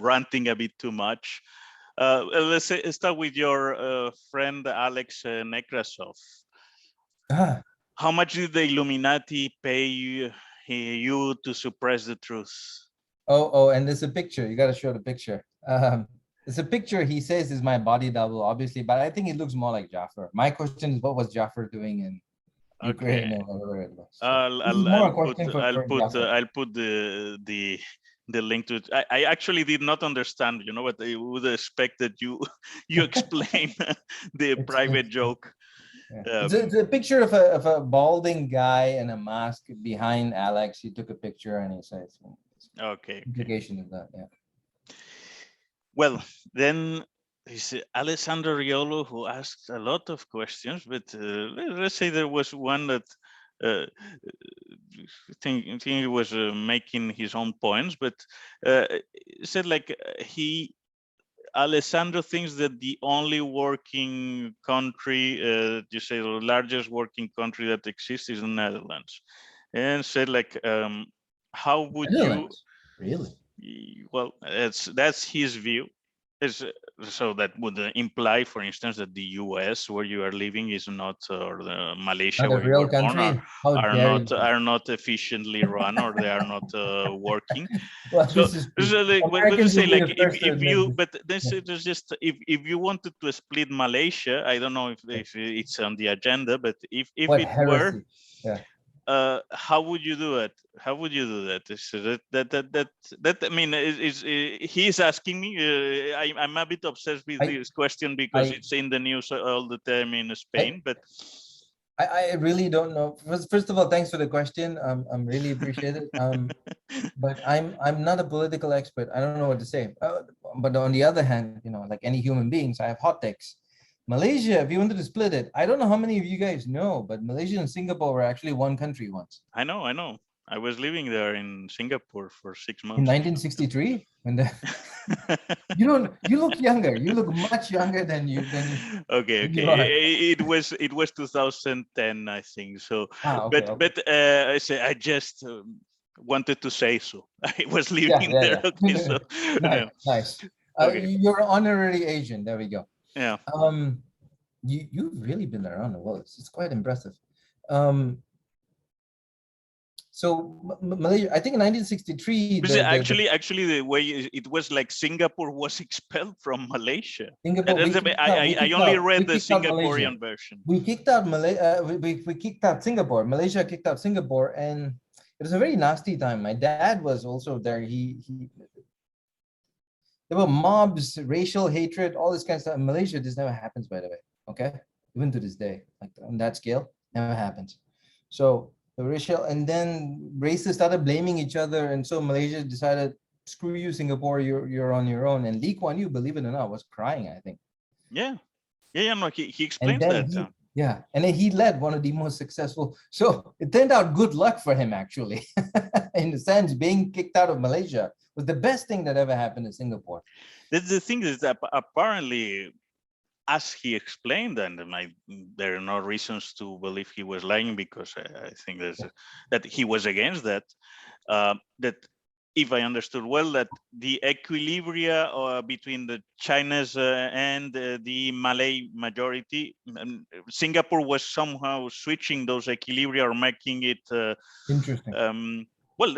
ranting a bit too much. Let's start with your friend Alex Nekrasov. Ah. How much did the Illuminati pay you to suppress the truth? Oh, and there's a picture. You got to show the picture. There's a picture he says is my body double, obviously, but I think it looks more like Jaffer. My question is, what was Jaffer doing in Ukraine or whatever it was? So this is more a question for Jaffer. I'll put the link to it. I actually did not understand. You know what? I would expect that you explain the private joke. Yeah. It's a picture of a balding guy in a mask behind Alex. He took a picture and he says, okay. Implication of that, yeah. Well, then it's Alessandro Riolo who asked a lot of questions, but let's say there was one that I think he was making his own points, but said like Alessandro thinks that the only working country, you say the largest working country that exists is the Netherlands, and said like, how would Netherlands? Really? well, that's his view. Is So that would imply, for instance, that the U.S. where you are living is not, or the Malaysia Not a where you real were born country? How dare you? are not efficiently run, or they are not working. Well, So, this is true. like, we'll Americans just will say, be like, the first to if admit you, this. but this Yeah. is just, if you wanted to split Malaysia, I don't know if it's on the agenda, but if What it were, heresy? Yeah. how would you do it? How would you do that? So that I mean, he is asking me. I'm a bit obsessed with I this question because I it's in the news all the time in I Spain. But I really don't know. First of all, thanks for the question. I'm really appreciate it. But I'm not a political expert. I don't know what to say. But on the other hand, you know, like any human beings, I have hot takes. Malaysia, if you wanted to split it, I don't know how many of you guys know, but Malaysia and Singapore were actually one country once. I know. I was living there in Singapore for 6 In months. 1963, when the you look younger. You look much younger Okay, than you are. it was 2010, I think. So, Ah, okay, okay. but I say I just wanted to say so. I was Yeah, living there. yeah, Okay, yeah. so Nice, nice. okay, You're honorary Asian. There we go. yeah. Um, you've really been around the world. It's quite impressive. Um, so Malaysia, I think in 1963, Because the actually, the way it was, like, Singapore was expelled from Malaysia. Singapore, I only read we the kicked out Malaysia. Singaporean version. We kicked out we kicked out Singapore. Malaysia kicked out Singapore, and it was a very nasty time. My dad was also there. He there were mobs, racial hatred, all this kind of stuff. In Malaysia, this never happens, by the way. Okay, even to this day, like on that scale, never happens. So the racial, and then races started blaming each other, and so Malaysia decided, screw you, Singapore, you're on your own. And Lee Kuan Yew, believe it or not, was crying, I think. Yeah, yeah. No, he And explains then that. yeah, and then he led one of the most successful. So it turned out good luck for him, actually, in the sense, being kicked out of Malaysia was the best thing that ever happened in Singapore. The thing is that apparently, as he explained, and there are no reasons to believe he was lying, because I think that he was against that. That, if I understood well, that the equilibria between the China's and the Malay majority, Singapore was somehow switching those equilibria, or making it Interesting. well,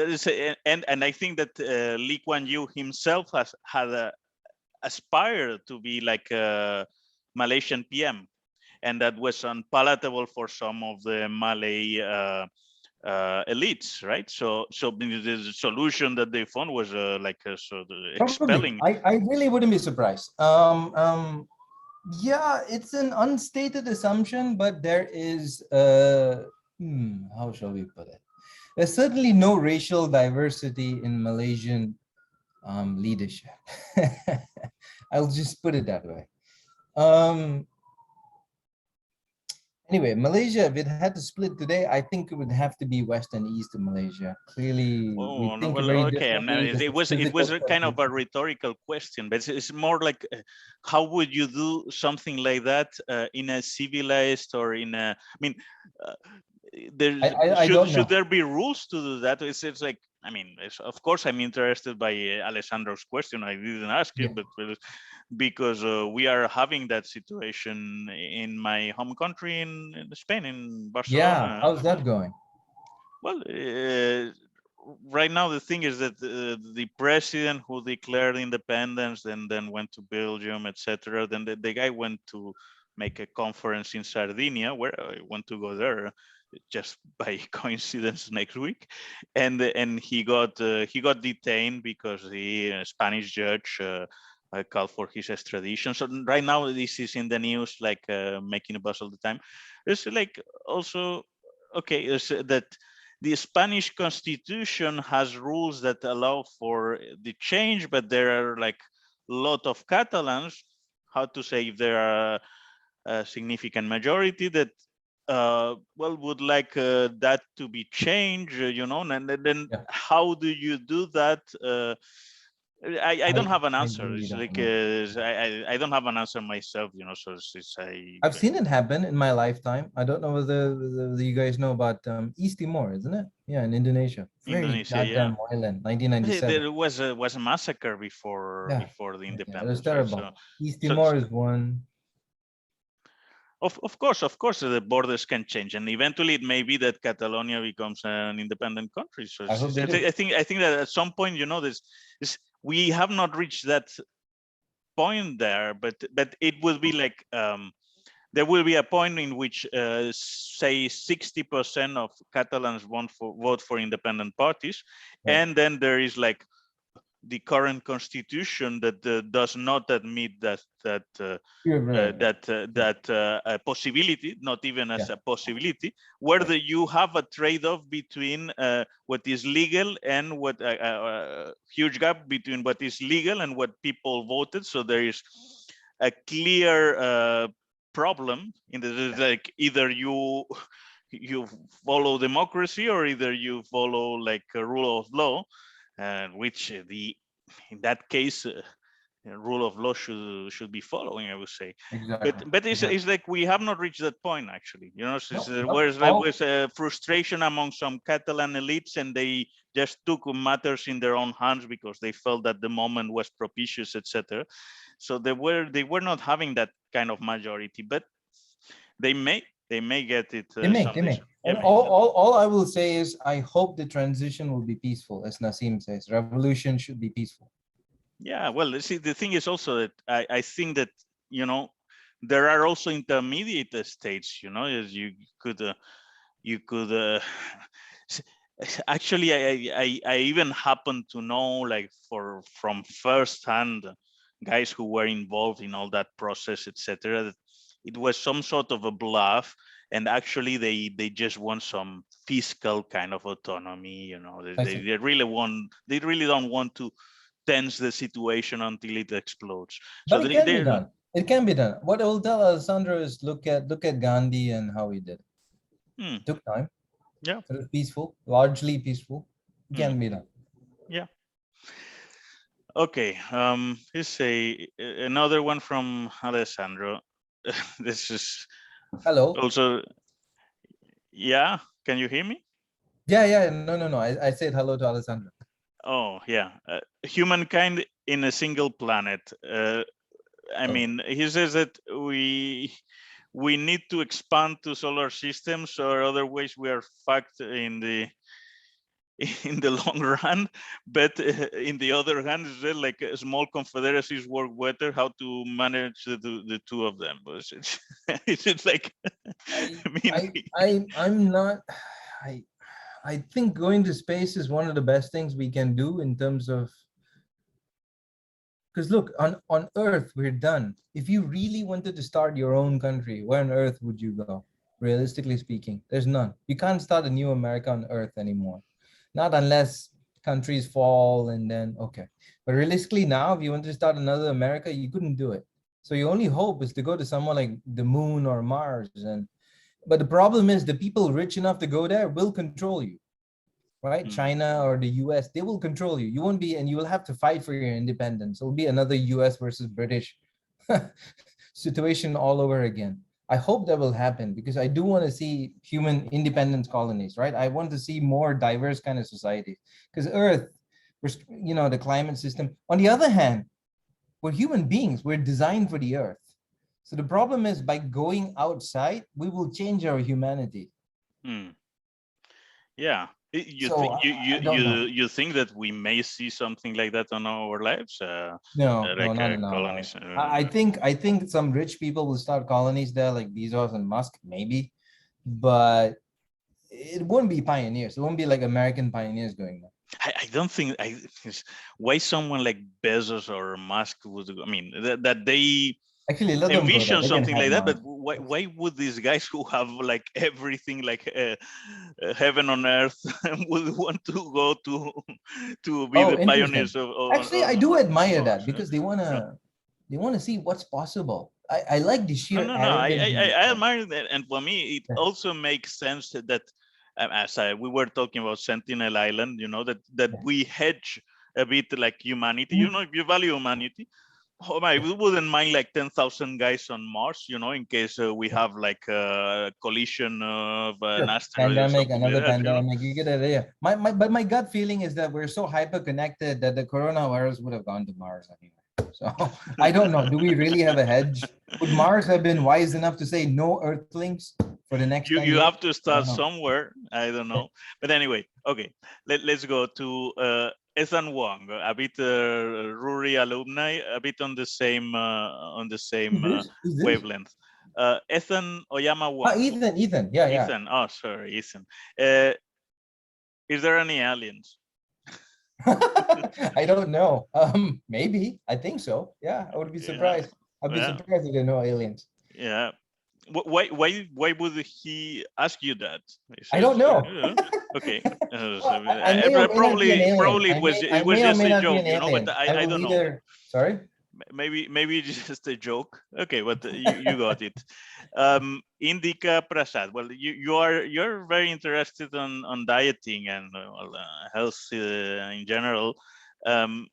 and I think that Lee Kuan Yew himself had aspired to be like a Malaysian PM, and that was unpalatable for some of the Malay elites, right? So the solution that they found was Probably. expelling. I really wouldn't be surprised. Yeah, it's an unstated assumption, but there is how shall we put it? There's certainly no racial diversity in Malaysian leadership. I'll just put it that way. Anyway, Malaysia, if it had to split today, I think it would have to be west and east of Malaysia. Clearly, we Oh no, think well, very okay. differently. There's a It was physical a kind of a separation. rhetorical question, but it's more like, how would you do something like that in a civilized, or in a? I mean, uh, I don't should know. there be rules to do that? It's like, I mean, of course, I'm interested by Alessandro's question. I didn't ask Yeah. it, but because we are having that situation in my home country, in Spain, in Yeah, Barcelona. how's that going? Well, right now the thing is that the president who declared independence and then went to Belgium, etc. Then the guy went to make a conference in Sardinia, where I want to go there just by coincidence next week, and he got detained because the Spanish judge called for his extradition. So right now this is in the news, like making a buzz all the time. It's like also okay, is that the Spanish constitution has rules that allow for the change, but there are like a lot of Catalans, how to say, if there are a significant majority that well, would like that to be changed, and then Yeah. how do you do that I don't have an I answer. really It's don't like know. I don't have an answer myself, so I've seen it happen in my lifetime. I don't know whether you guys know about East Timor, isn't it? Yeah, in Indonesia. Very Indonesia, yeah. goddamn violent. There 1997. was a massacre Yeah, before the it was independence, right? terrible. East So Timor is one. of course, the borders can change, and eventually it may be that Catalonia becomes an independent country. So I hope they do. I think that at some point, we have not reached that point there, but it will be like there will be a point in which, say, 60% of Catalans vote for independent parties, Yeah. and then there is like the current constitution that does not admit Right. a possibility, not even as Yeah, a possibility, where right. you have a trade-off between what is legal and what a huge gap between what is legal and what people voted. So there is a clear problem in the, like, either you follow democracy or either you follow like a rule of law, which in that case rule of law should be following, I would say. Exactly. But Exactly. it's like we have not reached that point, actually. No, no. There was a frustration among some Catalan elites, and they just took matters in their own hands because they felt that the moment was propitious, etc. So they were not having that kind of majority, but they may get it They someday. may. Yeah, And all I will say is I hope the transition will be peaceful, as Nassim says. Revolution should be peaceful. yeah. Well, see, the thing is also that I think that, there are also intermediate states, as could you could actually, I even happen to know, like, from first hand guys who were involved in all that process, etc., that it was some sort of a bluff, and actually they just want some fiscal kind of autonomy. I see. They really don't want to tense the situation until it explodes. So But it can be they're done. It can be done. What I will tell Alessandro is look at Gandhi and how he did it. hmm, It took time. yeah. It was peaceful, largely peaceful. It Hmm, can be done. yeah. Okay. Here's another one from Alessandro. This is Hello. also, yeah. Can you hear me? Yeah. No. I said hello to Alessandro. Oh, yeah. Humankind in a single planet. I Oh. mean, he says that we need to expand to solar systems, or otherwise we are fucked in the in the long run. But in the other hand, is there like small confederacies work better? How to manage the two of them? It's like, I I mean, I'm not I I think going to space is one of the best things we can do in terms of, because look, on Earth, we're done. If you really wanted to start your own country, where on Earth would you go? Realistically speaking, there's none. You can't start a new America on Earth anymore. Not unless countries fall and then, okay. But realistically now, if you want to start another America, you couldn't do it. So your only hope is to go to somewhere like the moon or Mars. But the problem is the people rich enough to go there will control you, right? mm, China or the US, they will control you. You won't be, and you will have to fight for your independence. It'll be another US versus British situation all over again. I hope that will happen because I do want to see human independence colonies, right? I want to see more diverse kind of societies because Earth, the climate system. On the other hand, we're human beings. We're designed for the Earth. So the problem is by going outside, we will change our humanity. mm. Yeah. You So think I don't know. you think that we may see something like that on our lives, No, like not in our life. colonies? I think some rich people will start colonies there, like Bezos and Musk, maybe, but it wouldn't be pioneers. It won't be like American pioneers going there. I don't think why someone like Bezos or Musk would. I mean, that they Actually, let them go there. envision They can something have like that, but Mars. why would these guys who have like everything, like heaven on earth, would want to go to be Oh, the interesting. pioneers of Actually, I do on admire that Mars? because they Yeah. wanna see what's possible. I like the No, sheer no, no. arrogance in these I guys. admire that, and for me, it Yeah, also makes sense that, we were talking about Sentinel Island, that yeah. we hedge a bit like humanity. Mhm. If you value humanity, oh my, we wouldn't mind like 10,000 guys on Mars, in case we Yeah. have like a collision of an Sure. asteroid or Pandemic, something like another that. pandemic. You get it. Yeah. But my gut feeling is that we're so hyper connected that the coronavirus would have gone to Mars anyway. So I don't know. Do we really have a hedge? Would Mars have been wise enough to say no Earthlings for the next 10 You years? have to I start don't know. somewhere. I don't know. But anyway, okay. Let's go to Ethan Wong, a bit RWRI alumni, a bit on the Who's same this? Who's this? wavelength. Ethan Oyama Ah, Wong. Ethan. Ethan. Yeah, yeah. Ethan. Oh, sorry, Ethan. Uh, is there any aliens? I don't know. Maybe. I think so. Yeah, I would be Yeah, surprised. I'd be yeah, surprised if there are no aliens. yeah. Why would he ask you that? He I says, don't know. okay. Well, I may or may not be an Probably alien. I it was may or just may a not be joke, an but alien. I I will don't know. either. Sorry. Maybe it's just a joke. Okay, but you got it. Indika Prasad. Well, you're very interested on dieting and health in general. Um,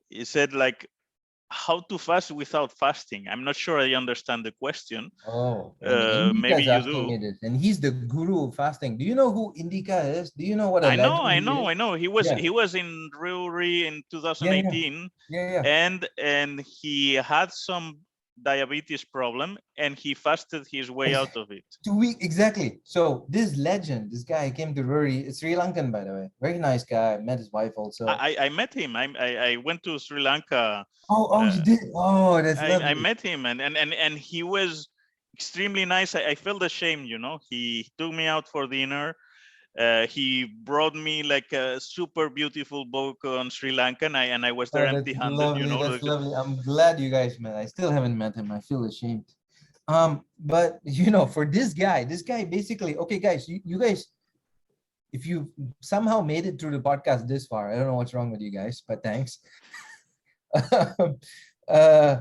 you said like how to fast without fasting. I'm not sure I understand the question. Oh, and Indika Maybe is you asking do. me this, and he's the guru of fasting. Do you know who Indika is? Do you know what a legend he is? I know. Yeah, He was in RWRI in yeah, yeah, 2018, yeah, yeah. and he had some diabetes problem, and he fasted his way out of it. 2 weeks exactly. So this legend, this guy came to Rory. It's Sri Lankan, by the way. Very nice guy. Met his wife also. I met him. I went to Sri Lanka. Oh, oh, Uh, you did. Oh, that's I lovely. met him, and he was extremely nice. I felt ashamed, He took me out for dinner. He brought me like a super beautiful book on Sri Lanka, and I was there Oh, that's empty-handed, lovely. That's lovely. I'm glad you guys met. I still haven't met him. I feel ashamed. But for this guy basically, okay, guys, you guys, if you somehow made it through the podcast this far, I don't know what's wrong with you guys, but thanks. uh,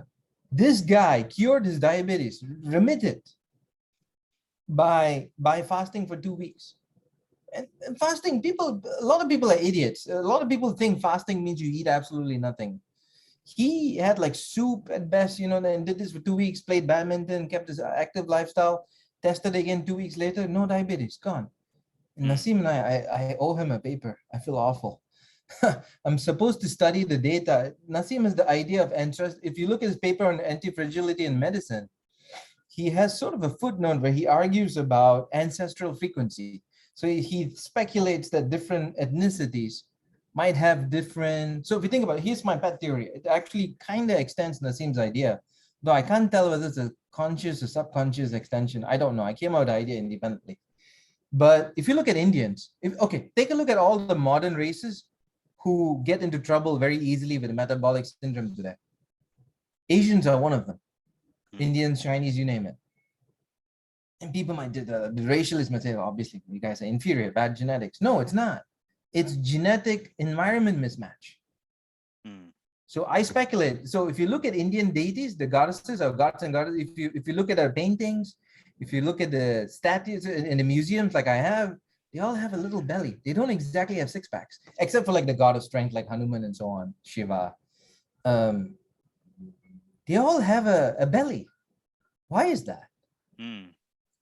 this guy cured his diabetes, remitted by fasting for 2 weeks. And fasting, a lot of people are idiots. A lot of people think fasting means you eat absolutely nothing. He had like soup at best, and did this for 2 weeks, played badminton, kept his active lifestyle, tested again 2 weeks later, no diabetes, gone. And Hmm. Nasim and I owe him a paper. I feel awful. I'm supposed to study the data. Nasim is the idea of interest. If you look at his paper on anti-fragility in medicine, he has sort of a footnote where he argues about ancestral frequency. So he speculates that different ethnicities might have different. So if you think about it, here's my pet theory. It actually kind of extends Nasim's idea, though I can't tell whether it's a conscious or subconscious extension. I don't know. I came out with the idea independently. But if you look at Indians, take a look at all the modern races who get into trouble very easily with metabolic syndrome today. Asians are one of them. Hmm. Indians, Chinese, you name it. And people might do the racialists might say, obviously, you guys are inferior, bad genetics. No, it's not. It's genetic environment mismatch. Hmm. So I speculate. So if you look at Indian deities, the goddesses or gods and goddesses, if you look at their paintings, if you look at the statues in the museums like I have, they all have a little belly. They don't exactly have six packs, except for like the god of strength like Hanuman and so on, Shiva. Um, they all have a belly. Why is that? Hmm.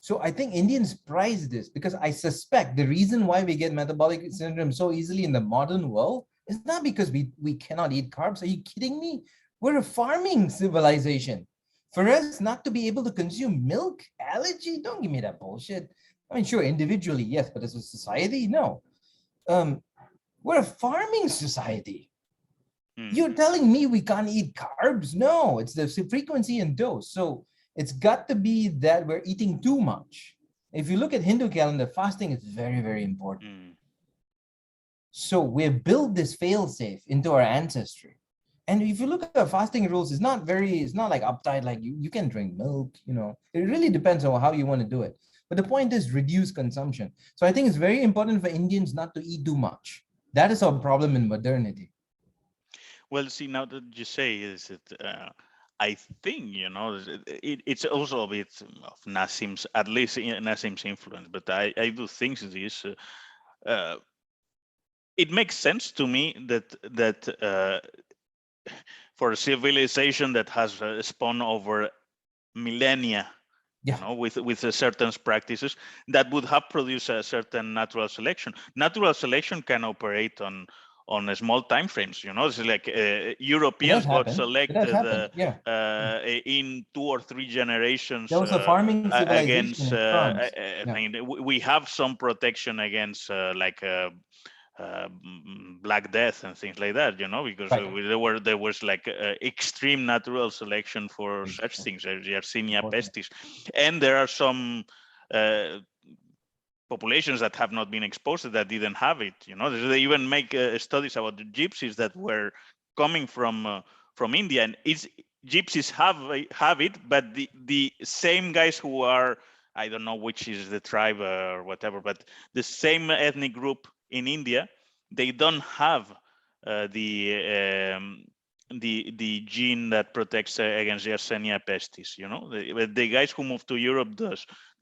So I think Indians prize this because I suspect the reason why we get metabolic syndrome so easily in the modern world is not because we cannot eat carbs. Are you kidding me? We're a farming civilization. For us not to be able to consume milk, allergy, don't give me that bullshit. I mean, sure, individually, yes, but as a society, no. Um, we're a farming society. Hmm. You're telling me we can't eat carbs? No, it's the frequency and dose. So it's got to be that we're eating too much. If you look at Hindu calendar, fasting is very, very important. Hmm. So we've built this fail-safe into our ancestry. And if you look at our fasting rules, it's not like uptight, like you can drink milk, It really depends on how you want to do it. But the point is reduce consumption. So I think it's very important for Indians not to eat too much. That is our problem in modernity. Well, see, now that you say is it, I think it's also a bit of Nassim's, at least Nassim's influence, but I do think this. Uh, it makes sense to me that for a civilization that has spawned over millennia, Yeah. with certain practices that would have produced a certain natural selection. Natural selection can operate on a small time frames. It's like It does Europeans got happen. It does selected happen. Yeah. in 2 or 3 generations There was a farming civilization against. in France. I Yeah. mean, we have some protection against Black Death and things like that, because Right. there was like extreme natural selection for such Exactly. things, Yersinia Unfortunate. pestis, and there are some uh, populations that have not been exposed that didn't have it. They even make studies about the gypsies that were coming from India, and it's gypsies have it, but the same guys who are, I don't know which is the tribe or whatever, but the same ethnic group in India, they don't have the gene that protects against Yersinia pestis. The guys who move to Europe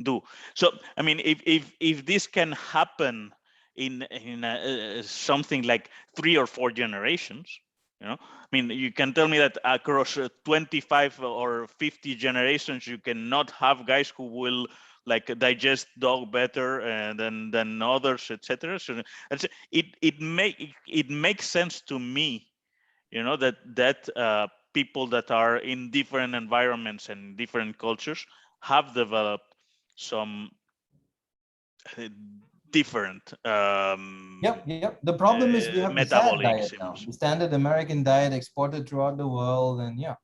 do. So I mean, if this can happen in something like 3 or 4 generations, I mean, you can tell me that across 25 or 50 generations, you cannot have guys who will like digest dog better than others, etc. So it makes sense to me, that people that are in different environments and different cultures have developed some different Yep. The problem is we have the sad diet now. metabolisms. The standard American diet exported throughout the world, and yeah.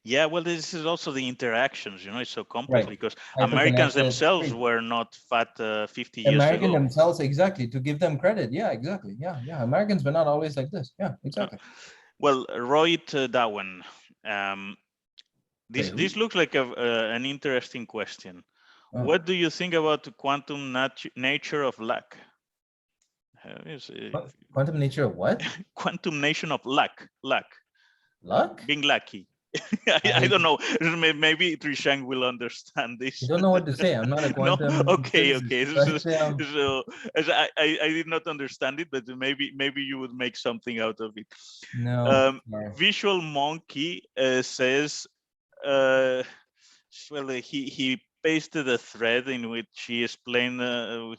Yeah, well, this is also the interactions. It's so complex Right. because Americans Hyperconnected. It's themselves crazy. were not fat 50 years American ago. themselves, exactly, to give them credit. Yeah, exactly. Yeah. Americans were not always like this. Yeah, Uh, exactly. well, Rohit Dhawan, um, Wait, who? this looks like an interesting question. Oh, What do you think about the quantum nature of luck? quantum nature of what? Quantum nation of luck, Luck? being lucky. I I don't know. Maybe Trishank will understand this. don't know what to say. I'm not a No, quantum okay. physicist, but So as I did not understand it, but maybe you would make something out of it. no. Sorry. Visual Monkey says, uh, well, he pasted a thread in which he explained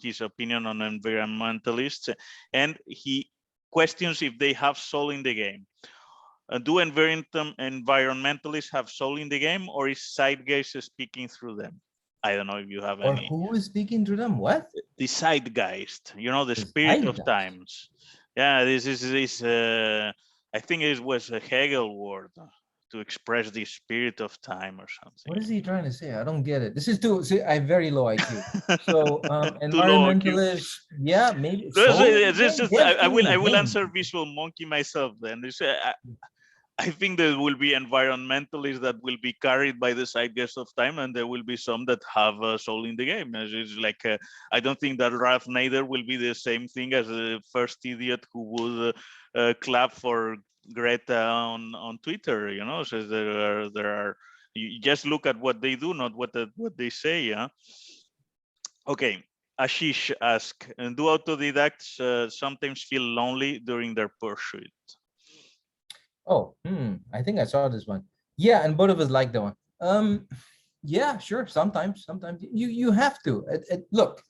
his opinion on environmentalists, and he questions if they have soul in the game. Do environmentalists have soul in the game, or is Zeitgeist speaking through them? I don't know if you have Or any. who is speaking to them? What? The Zeitgeist, the The spirit of zeitgeist. times. Yeah, this is. I think it was a Hegel word to express the spirit of time or something. What is he trying to say? I don't get it. This is too, see, I have very low IQ. So Too low IQ. environmentalists, yeah, maybe soul in the game. I Definitely will game. answer Visual Monkey myself then. I think there will be environmentalists that will be carried by the zeitgeist of time, and there will be some that have a soul in the game. It's like I don't think that Ralph Nader will be the same thing as the first idiot who would clap for Greta on Twitter. So there are. You just look at what they do, not what they say. Yeah. Okay. Ashish asks, do autodidacts sometimes feel lonely during their pursuit? Oh, I think I saw this one. Yeah, and both of us like that one. Yeah, sure. Sometimes you have to. Look,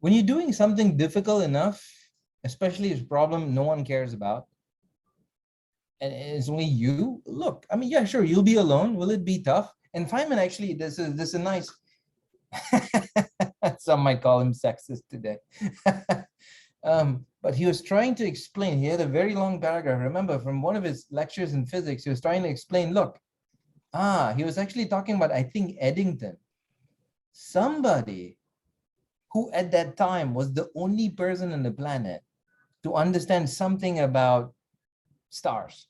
when you're doing something difficult enough, especially if a problem no one cares about, and it's only you. Look, I mean, yeah, sure, you'll be alone. Will it be tough? And Feynman actually, this is a nice. Some might call him sexist today. But he was trying to explain, he had a very long paragraph. Remember, from one of his lectures in physics, he was trying to explain, look, he was actually talking about, I think, Eddington. Somebody who at that time was the only person on the planet to understand something about stars.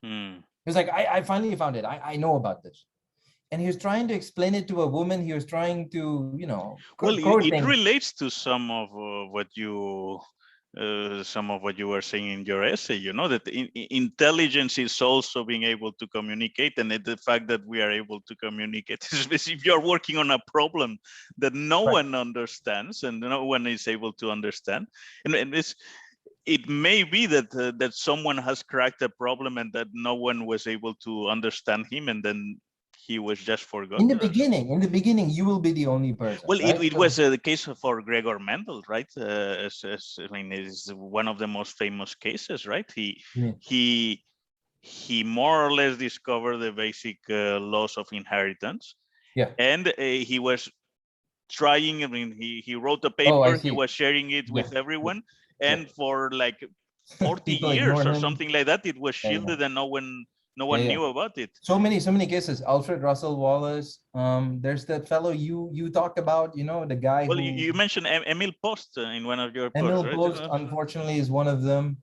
He was like, I finally found it. I know about this. And he was trying to explain it to a woman. He was trying to, well, it quoting. relates to some of what you some of what you were saying in your essay, that intelligence is also being able to communicate, and the fact that we are able to communicate, especially if you're working on a problem that no one understands and no one is able to understand. And it may be that that someone has cracked a problem and that no one was able to understand him, and then he was just forgotten. In the beginning, you will be the only person. Well, right? it was the case for Gregor Mendel, right? I mean, it is one of the most famous cases, right? He more or less discovered the basic laws of inheritance. Yeah. And he was trying. I mean, he wrote a paper. He was sharing it with everyone, and for like 40 years or something like that, it was shielded, and no one knew about it. So many cases. Alfred Russel Wallace. There's that fellow you talked about. The guy. Well, who you mentioned Emil Post in one of your Emil posts, right? Post, unfortunately, is one of them.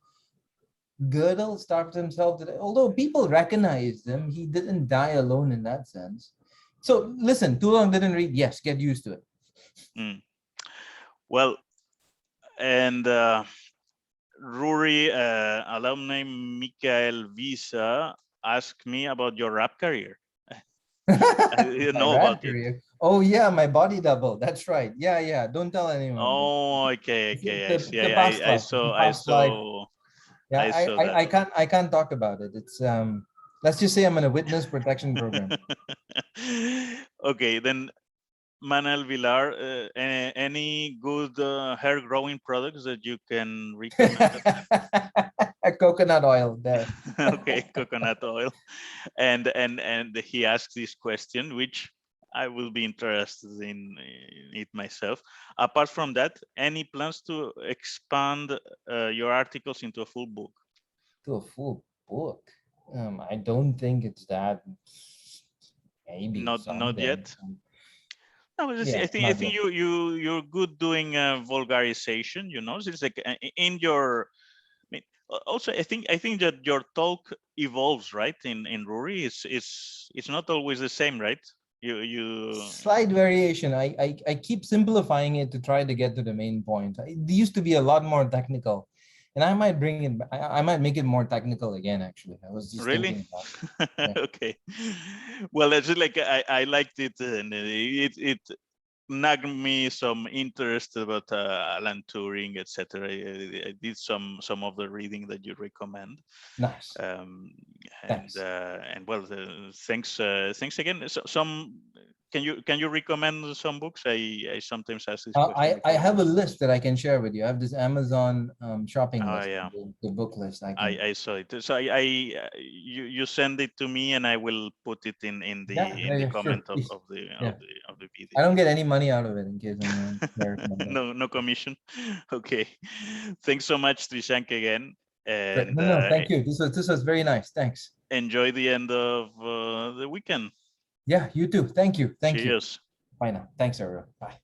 Gödel starved himself to death. Although people recognized him, he didn't die alone in that sense. So listen, too long didn't read. Yes, get used to it. Well, and RWRI alumni Mikael Visa asked me about your rap career. I didn't know about it. Oh yeah, my body double. That's right. Yeah. Don't tell anyone. Oh, okay. I saw. Yeah, I can't talk about it. It's let's just say I'm in a witness protection program. Okay, then Manuel Villar, any good hair growing products that you can recommend? Coconut oil there. Okay, coconut oil. And he asked this question, which I will be interested in it myself. Apart from that, any plans to expand your articles into a full book? To a full book? I don't think it's that. Maybe not yet. No, yeah, I think you're good doing vulgarization. It's like in your. I mean, also, I think that your talk evolves, right? In RWRI, it's not always the same, right? You slight variation. I keep simplifying it to try to get to the main point. It used to be a lot more technical, and I might bring it. I might make it more technical again. Actually, I was just really thinking about it. Yeah. Okay. Well, it's like I liked it, and it nagged me some interest about Alan Turing, etc. I did some of the reading that you recommend. Nice. And well, thanks again. Some can you recommend some books? I sometimes ask this question. I have a list that I can share with you. I have this Amazon shopping list, yeah. the book list. I saw it. So you send it to me, and I will put it in the comment sure, of the video. I don't get any money out of it, in case anyone cares. No commission. Okay. Thanks so much, Trishank, again. And no, thank you. This was very nice. Thanks. Enjoy the end of the weekend. Yeah, you too. Thank you. Cheers. Bye now. Thanks, everyone. Bye.